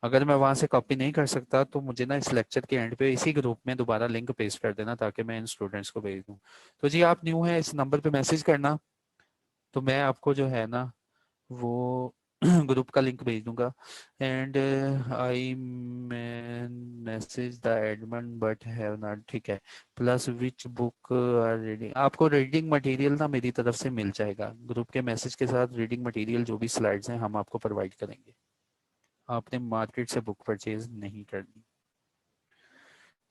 अगर मैं वहां से कॉपी नहीं कर सकता तो मुझे ना इस लेक्चर के एंड पे इसी ग्रुप में दोबारा लिंक पेस्ट कर देना, ताकि मैं इन स्टूडेंट्स को भेज दूं। तो जी आप न्यू हैं, इस नंबर पे मैसेज करना, तो मैं आपको जो है ना वो ग्रुप का लिंक भेज दूंगा। And I message the admin but have not, ठीक है। Plus which book are reading, आपको रीडिंग मटेरियल ना मेरी तरफ से मिल जाएगा ग्रुप के मैसेज के साथ। रीडिंग मटेरियल जो भी स्लाइड्स हैं हम आपको प्रोवाइड करेंगे, आपने मार्केट से बुक परचेज नहीं करनी।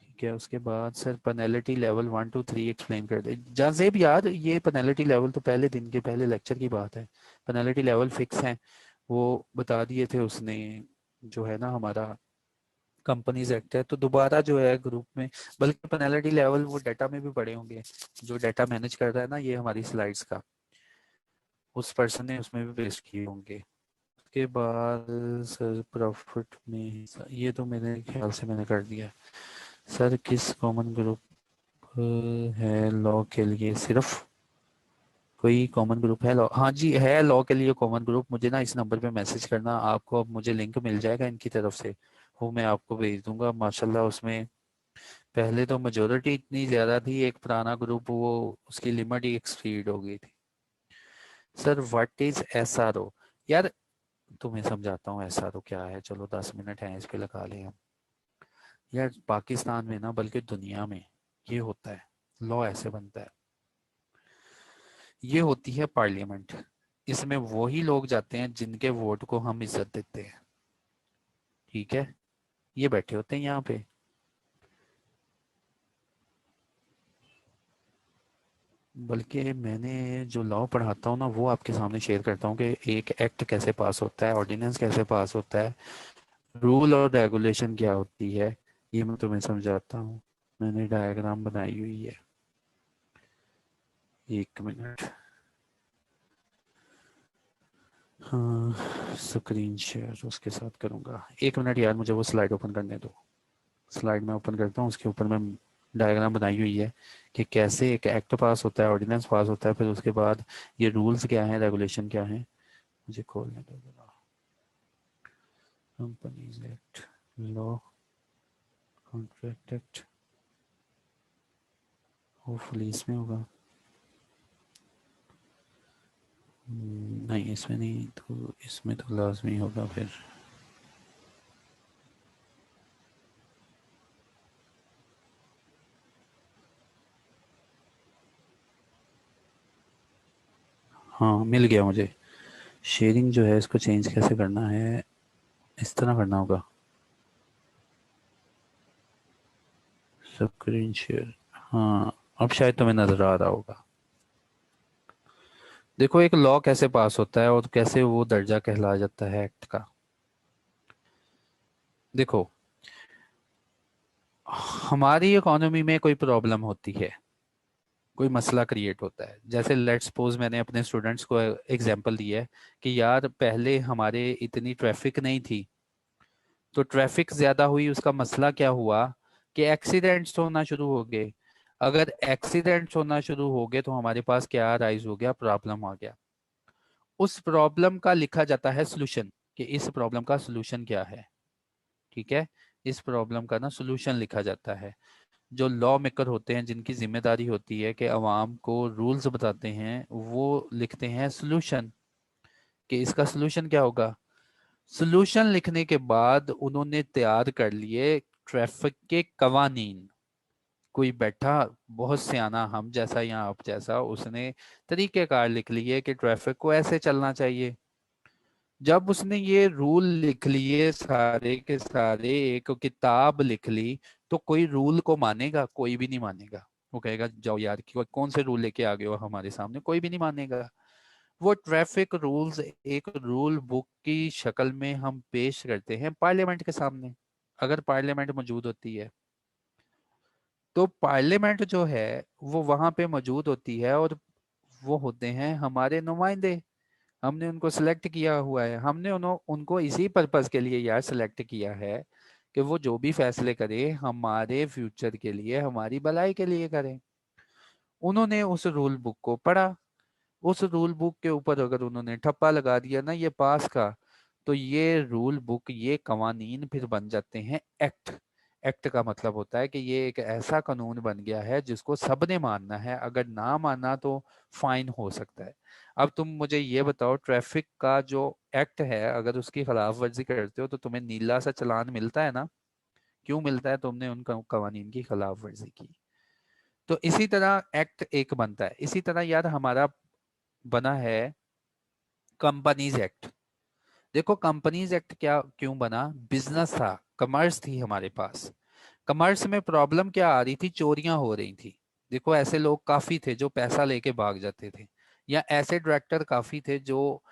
ठीक है, उसके बाद sir penalty level 1 to 3 explain कर दे जाजेब। यार ये पेनल्टी लेवल तो पहले दिन के पहले लेक्चर की बात है, पेनल्टी लेवल फिक्स है, वो बता दिए थे उसने, जो है ना हमारा कंपनीज एक्ट है। तो दोबारा जो है ग्रुप में, बल्कि पेनल्टी लेवल वो डाटा में भी पड़े होंगे, जो डाटा मैनेज कर रहा है ना ये हमारी स्लाइड्स का, उस पर्सन ने उसमें भी पेस्ट किए होंगे। उसके बाद सर प्रॉफिट में ये तो मेरे ख्याल से मैंने कर दिया। सर किस कॉमन ग्रुप है लॉ के लिए, सिर्फ कोई कॉमन ग्रुप है लॉ? हाँ जी है लॉ के लिए कॉमन ग्रुप। मुझे ना इस नंबर पे मैसेज करना, आपको अब मुझे लिंक मिल जाएगा इनकी तरफ से, वो मैं आपको भेज दूंगा। माशाल्लाह उसमें पहले तो मेजोरिटी इतनी ज्यादा थी, एक पुराना ग्रुप वो उसकी लिमिट ही एक्सपीड हो गई थी। Sir what is SRO? यार तुम्हें समझाता हूँ एसआरओ क्या है, चलो 10 मिनट है इस पे लगा लें हम। यार पाकिस्तान में ना बल्कि दुनिया में ये होता है, लॉ ऐसे बनता है। ये होती है पार्लियामेंट, इसमें वही लोग जाते हैं जिनके वोट को हम इज्जत देते हैं। ठीक है, ये बैठे होते हैं यहाँ पे। बल्कि मैंने जो लॉ पढ़ाता हूँ ना वो आपके सामने शेयर करता हूँ कि एक एक्ट कैसे पास होता है, ऑर्डिनेंस कैसे पास होता है, रूल और रेगुलेशन क्या होती है, ये मैं तुम्हें समझाता हूँ। मैंने डायग्राम बनाई हुई है, 1 मिनट। हाँ स्क्रीन शेयर उसके साथ करूँगा, 1 मिनट यार मुझे वो स्लाइड ओपन करने दो। स्लाइड में ओपन करता हूँ, उसके ऊपर मैं डायग्राम बनाई हुई है कि कैसे एक एक्ट पास होता है, ऑर्डिनेंस पास होता है, फिर उसके बाद ये रूल्स क्या हैं, रेगुलेशन क्या हैं। मुझे खोलने दो जरा, companies act, law, contract act, hopefully इसमें होगा। नहीं इसमें नहीं, तो इसमें तो लाजमी होगा फिर। हाँ मिल गया मुझे। शेयरिंग जो है इसको चेंज कैसे करना है, इस तरह करना होगा, स्क्रीन शेयर। हाँ अब शायद तुम्हें नजर आ रहा होगा। देखो एक लॉ कैसे पास होता है और कैसे वो दर्जा कहला जाता है एक्ट का। देखो हमारी इकोनॉमी में कोई प्रॉब्लम होती है, कोई मसला क्रिएट होता है, जैसे लेट्स सपोज मैंने अपने स्टूडेंट्स को एग्जांपल दिया है कि यार पहले हमारे इतनी ट्रैफिक नहीं थी, तो ट्रैफिक ज्यादा हुई, उसका मसला क्या हुआ कि एक्सीडेंट्स होना शुरू हो गए। अगर एक्सीडेंट्स होना शुरू हो गए तो हमारे पास क्या राइज हो गया, प्रॉब्लम आ गया। उस प्रॉब्लम का लिखा जाता है सोल्यूशन, कि इस प्रॉब्लम का सोल्यूशन क्या है। ठीक है, इस प्रॉब्लम का ना सोल्यूशन लिखा जाता है। जो लॉ मेकर होते हैं जिनकी जिम्मेदारी होती है कि अवाम को रूल्स बताते हैं, वो लिखते हैं सोल्यूशन, कि इसका सोल्यूशन क्या होगा। सोल्यूशन लिखने के बाद उन्होंने तैयार कर लिए ट्रैफिक के कवानीन। कोई बैठा बहुत सियाना हम जैसा या आप जैसा, उसने तरीकेकार लिख लिए कि ट्रैफिक को ऐसे चलना चाहिए। जब उसने ये रूल लिख लिए सारे के सारे, एक किताब लिख ली, तो कोई रूल को मानेगा? कोई भी नहीं मानेगा। वो कहेगा जाओ यार, कौन से रूल लेके आ गए हो हमारे सामने, कोई भी नहीं मानेगा। वो ट्रैफिक रूल्स एक रूल बुक की शक्ल में हम पेश करते हैं पार्लियामेंट के सामने, अगर पार्लियामेंट मौजूद होती है। तो पार्लियामेंट जो है वो वहां पे मौजूद होती है, और वो होते हैं हमारे नुमाइंदे। हमने उनको सिलेक्ट किया हुआ है, हमने उनको इसी पर्पस के लिए यार सिलेक्ट किया है कि वो जो भी फैसले करे हमारे फ्यूचर के लिए, हमारी भलाई के लिए करें। उन्होंने उस रूल बुक को पढ़ा, उस रूल बुक के ऊपर अगर उन्होंने ठप्पा लगा दिया ना ये पास का, तो ये रूल बुक, ये कवानीन फिर बन जाते हैं एक्ट। एक्ट का मतलब होता है कि ये एक ऐसा कानून बन गया है जिसको सबने मानना है, अगर ना माना तो फाइन हो सकता है। अब तुम मुझे ये बताओ, ट्रैफिक का जो एक्ट है अगर उसकी खिलाफ वर्जी करते हो तो तुम्हें नीला सा चालान मिलता है ना? क्यों मिलता है? तुमने उन कवानीन की खिलाफ वर्जी की। तो इसी तरह एक्ट एक बनता है। इसी तरह यार हमारा बना है कंपनीज एक्ट। देखो कंपनीज एक्ट क्या क्यों बना? बिजनेस था, कमर्स थी हमारे पास। कमर्स में प्रॉब्लम क्या आ रही थी? चोरियां हो रही थी। देखो ऐसे लोग काफी थे जो पैसा लेके भाग जाते थे, या ऐसे डायरेक्टर काफी थे जो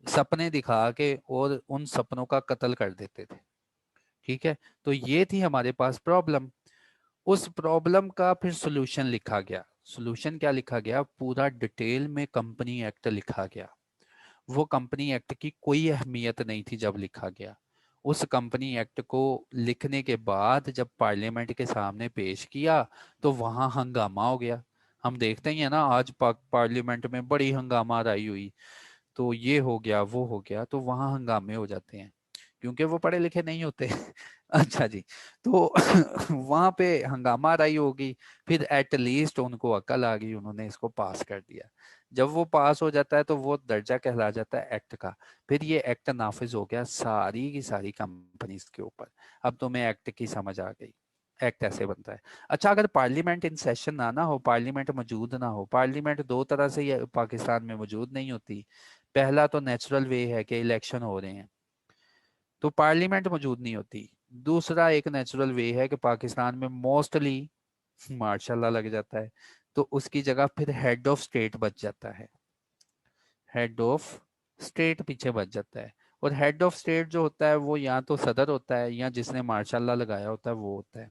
सपने दिखा के और उन सपनों का कत्ल कर देते थे। ठीक है, तो ये थी हमारे पास प्रॉब्लम। उस प्रॉब्लम का फिर सॉल्यूशन लिखा गया। सॉल्यूशन क्या लिखा गया? पूरा डिटेल में कंपनी एक्ट लिखा गया। वो कंपनी एक्ट की कोई अहमियत नहीं थी जब लिखा गया। उस कंपनी एक्ट को लिखने के बाद जब पार्लियामेंट के सामने पेश किया तो वहां हंगामा हो गया। हम देखते ही है ना, आज पार्लियामेंट में बड़ी हंगामा आई हुई, तो ये हो गया वो हो गया, तो वहां हंगामे हो जाते हैं क्योंकि वो पढ़े लिखे नहीं होते। अच्छा जी। तो वहां पे हंगामा रही होगी, फिर एट लीस्ट उनको अकल आ गई, उन्होंने इसको पास कर दिया। जब वो पास हो जाता है तो वो दर्जा कहला जाता है एक्ट का। फिर ये एक्ट नाफिज हो गया सारी की सारी कंपनीज के ऊपर। अब तुम्हें एक्ट की समझ आ गई, एक्ट ऐसे बनता है। अच्छा, अगर पार्लियामेंट इन सेशन ना हो, पार्लियामेंट मौजूद ना हो, पार्लियामेंट दो तरह से ये पाकिस्तान में मौजूद नहीं होती। पहला तो नेचुरल वे है कि इलेक्शन हो रहे हैं तो पार्लियामेंट मौजूद नहीं होती। दूसरा एक नेचुरल वे है कि पाकिस्तान में मोस्टली मार्शल लग जाता है, तो उसकी जगह फिर हेड ऑफ स्टेट बच जाता है। हेड ऑफ स्टेट पीछे बच जाता है। और हेड ऑफ स्टेट जो होता है वो या तो सदर होता है या जिसने मार्शल लगाया होता है वो होता है।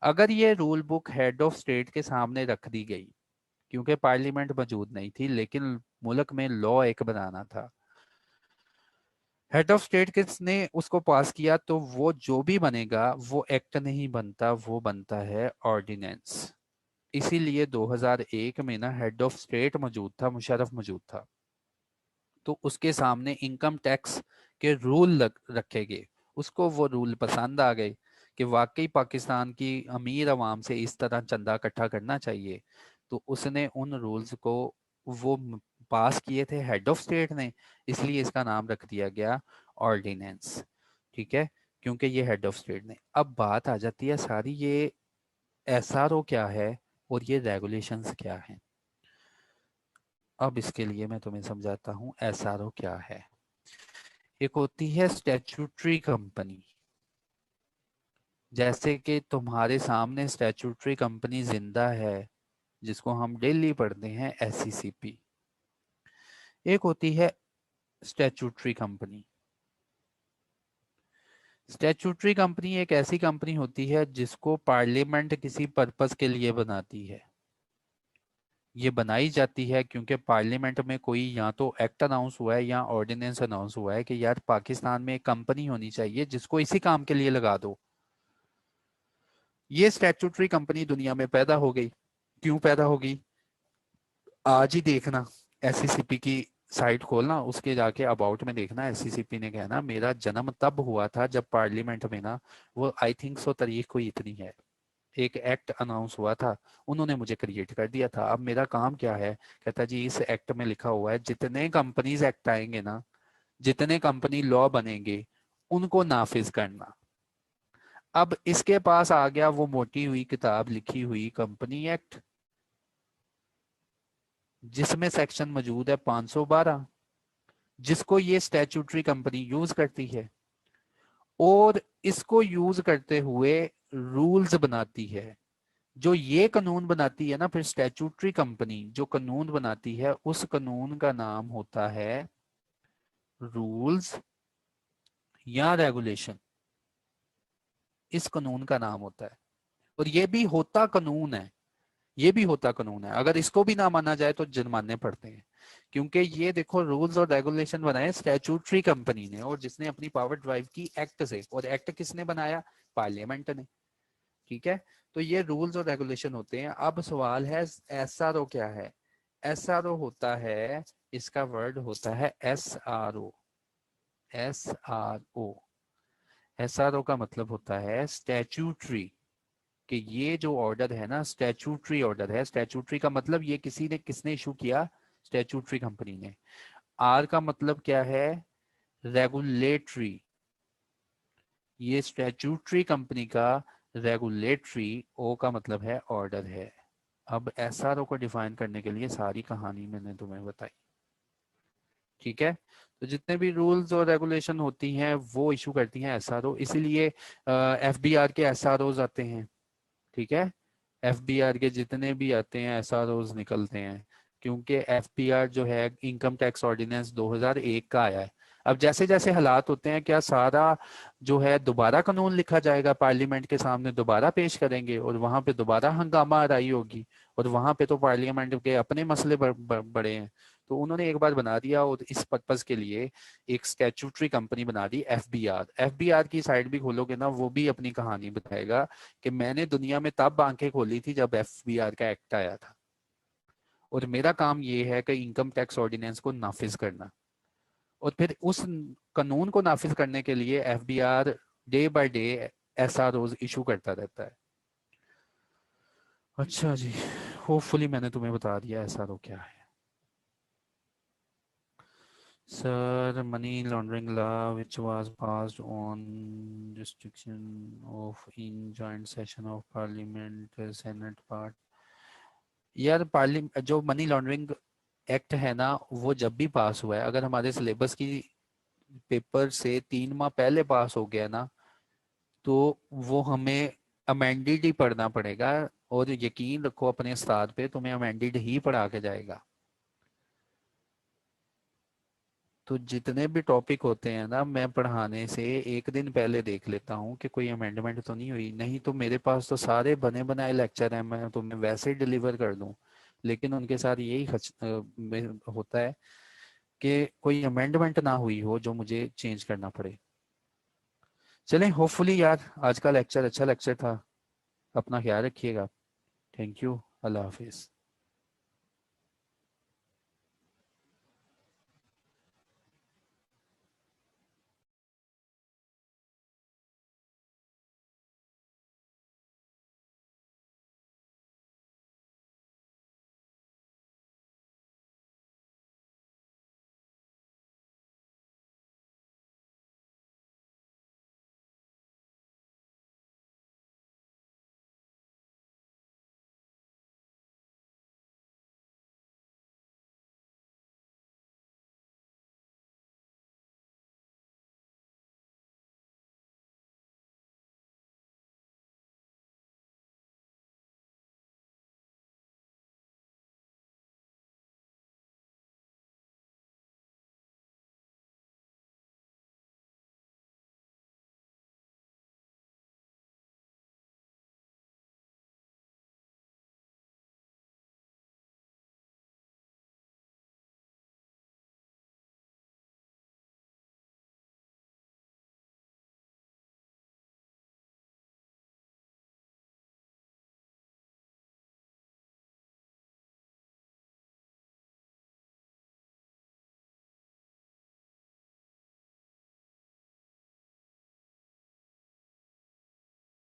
अगर ये rule book head of state के सामने रख दी गई, क्योंकि पार्लियामेंट मौजूद नहीं थी लेकिन मुल्क में लॉ एक बनाना था, हेड ऑफ स्टेट किसने उसको पास किया, तो वो जो भी बनेगा वो एक्ट नहीं बनता, वो बनता है ऑर्डिनेंस। इसीलिए 2001 में ना हेड ऑफ स्टेट मौजूद था, मुशर्रफ मौजूद था, तो उसके सामने इनकम टैक्स के रूल रखे गए। उसको वो रूल पसंद आ गए कि वाकई पाकिस्तान की अमीर आवाम से इस तरह चंदा इकट्ठा करना चाहिए। तो उसने उन रूल्स को वो पास किए थे हेड ऑफ स्टेट ने, इसलिए इसका नाम रख दिया गया ऑर्डिनेंस। ठीक है, क्योंकि ये हेड ऑफ स्टेट ने। अब बात आ जाती है सारी, ये एसआरओ क्या है और ये रेगुलेशंस क्या हैं। अब इसके लिए मैं तुम्हें समझाता हूँ एसआरओ क्या है। एक होती है स्टैट्यूटरी कंपनी, जैसे कि तुम्हारे सामने स्टैट्यूटरी कंपनी जिंदा है जिसको हम डेली पढ़ते हैं, एससीसीपी। एक होती है स्टैट्यूटरी कंपनी। स्टैट्यूटरी कंपनी एक ऐसी कंपनी होती है जिसको पार्लियामेंट किसी पर्पस के लिए बनाती है। ये बनाई जाती है क्योंकि पार्लियामेंट में कोई या तो एक्ट अनाउंस हुआ है या ऑर्डिनेंस अनाउंस हुआ है कि यार पाकिस्तान में एक कंपनी होनी चाहिए जिसको इसी काम के लिए लगा दो। ये स्टैट्यूटरी कंपनी दुनिया में पैदा हो गई। क्यों पैदा होगी? आज ही देखना, एससीसीपी की साइट खोलना, उसके जाके अबाउट में देखना, एससीसीपी ने कहना मेरा जन्म तब हुआ था जब पार्लियामेंट में ना, वो आई थिंक सो तारीख कोई इतनी है, एक एक्ट अनाउंस हुआ था, उन्होंने मुझे क्रिएट कर दिया था, अब मेरा काम क्या है? कहता जी इस एक्ट में लिखा हुआ है जितने कंपनीज एक्ट आएंगे ना, जितने कंपनी लॉ बनेंगे उनको नाफिज करना। अब इसके पास आ गया वो मोटी हुई किताब लिखी हुई कंपनी एक्ट, जिसमें सेक्शन मौजूद है 512, जिसको ये स्टैट्यूटरी कंपनी यूज करती है और इसको यूज करते हुए रूल्स बनाती है। जो ये कानून बनाती है ना, फिर स्टैट्यूटरी कंपनी जो कानून बनाती है उस कानून का नाम होता है रूल्स या रेगुलेशन। इस कानून का नाम होता है, और ये भी होता कानून है, ये भी होता कानून है। अगर इसको भी ना माना जाए तो जुर्माने पड़ते हैं, क्योंकि ये देखो रूल्स और रेगुलेशन बनाए स्टैट्यूटरी कंपनी ने, और जिसने अपनी पावर ड्राइव की एक्ट से, और एक्ट किसने बनाया? पार्लियामेंट ने। ठीक है, तो ये रूल्स और रेगुलेशन होते हैं। अब सवाल है एसआरओ क्या है? एसआरओ होता है, इसका वर्ड होता है एसआरओ। एसआरओ, एसआरओ का मतलब होता है स्टैट्यूटरी, कि ये जो ऑर्डर है ना स्टैट्यूटरी ऑर्डर है। स्टैट्यूटरी का मतलब ये किसी ने, किसने इशू किया? स्टैट्यूटरी कंपनी ने। आर का मतलब क्या है? रेगुलेटरी। ये स्टैट्यूटरी कंपनी का रेगुलेटरी, ओ का मतलब है ऑर्डर है। अब एसआरओ को डिफाइन करने के लिए सारी कहानी मैंने तुम्हें बताई। ठीक है, तो जितने भी रूल्स और रेगुलेशन होती हैं वो इशू करती हैं एसआरओ, इसीलिए एफबीआर के एसआरओज आते हैं। ठीक है, एफबीआर के जितने भी आते हैं एसआरओज निकलते हैं, क्योंकि एफबीआर जो है इनकम टैक्स ऑर्डिनेंस 2001 का आया है। अब जैसे जैसे हालात होते हैं, क्या सारा जो है दोबारा कानून लिखा जाएगा, पार्लियामेंट के सामने दोबारा पेश करेंगे और वहां पे दोबारा हंगामा आराई होगी, और वहां पे तो पार्लियामेंट के अपने मसले बड़े हैं। तो उन्होंने एक बार बना दिया, और इस पर्पज के लिए एक स्टैट्यूटरी कंपनी बना दी एफबीआर। एफबीआर की साइड भी खोलोगे ना, वो भी अपनी कहानी बताएगा कि मैंने दुनिया में तब आंखें खोली थी जब एफबीआर का एक्ट आया था, और मेरा काम ये है कि इनकम टैक्स ऑर्डिनेंस को नाफिज करना, और फिर उस कानून को नाफिज करने के लिए FBR day by day SRO issue करता रहता है। अच्छा जी, होपफुली मैंने तुम्हें बता दिया एसआरओ क्या है। Sir, money laundering law which was passed on restriction of in joint session of parliament senate part। यार पार्लियामेंट जो मनी लॉन्ड्रिंग एक्ट है ना, वो जब भी पास हुआ है, अगर हमारे सिलेबस की पेपर से 3 माह पहले पास हो गया ना, तो वो हमें अमेंडेड ही पढ़ना पड़ेगा। और यकीन रखो अपने उस्ताद पे, तुम्हें अमेंडेड ही पढ़ा के जाएगा। तो जितने भी टॉपिक होते हैं ना, मैं पढ़ाने से एक दिन पहले देख लेता हूँ कि कोई अमेंडमेंट तो नहीं हुई, नहीं तो मेरे पास तो सारे बने बनाए लेक्चर हैं, मैं तुम्हें वैसे ही डिलीवर कर दूँ। लेकिन उनके साथ यही होता है कि कोई अमेंडमेंट ना हुई हो जो मुझे चेंज करना पड़े। चलें, होपफुली यार आज का लेक्चर अच्छा लेक्चर था। अपना ख्याल रखिएगा। थैंक यू, अल्लाह हाफिज़।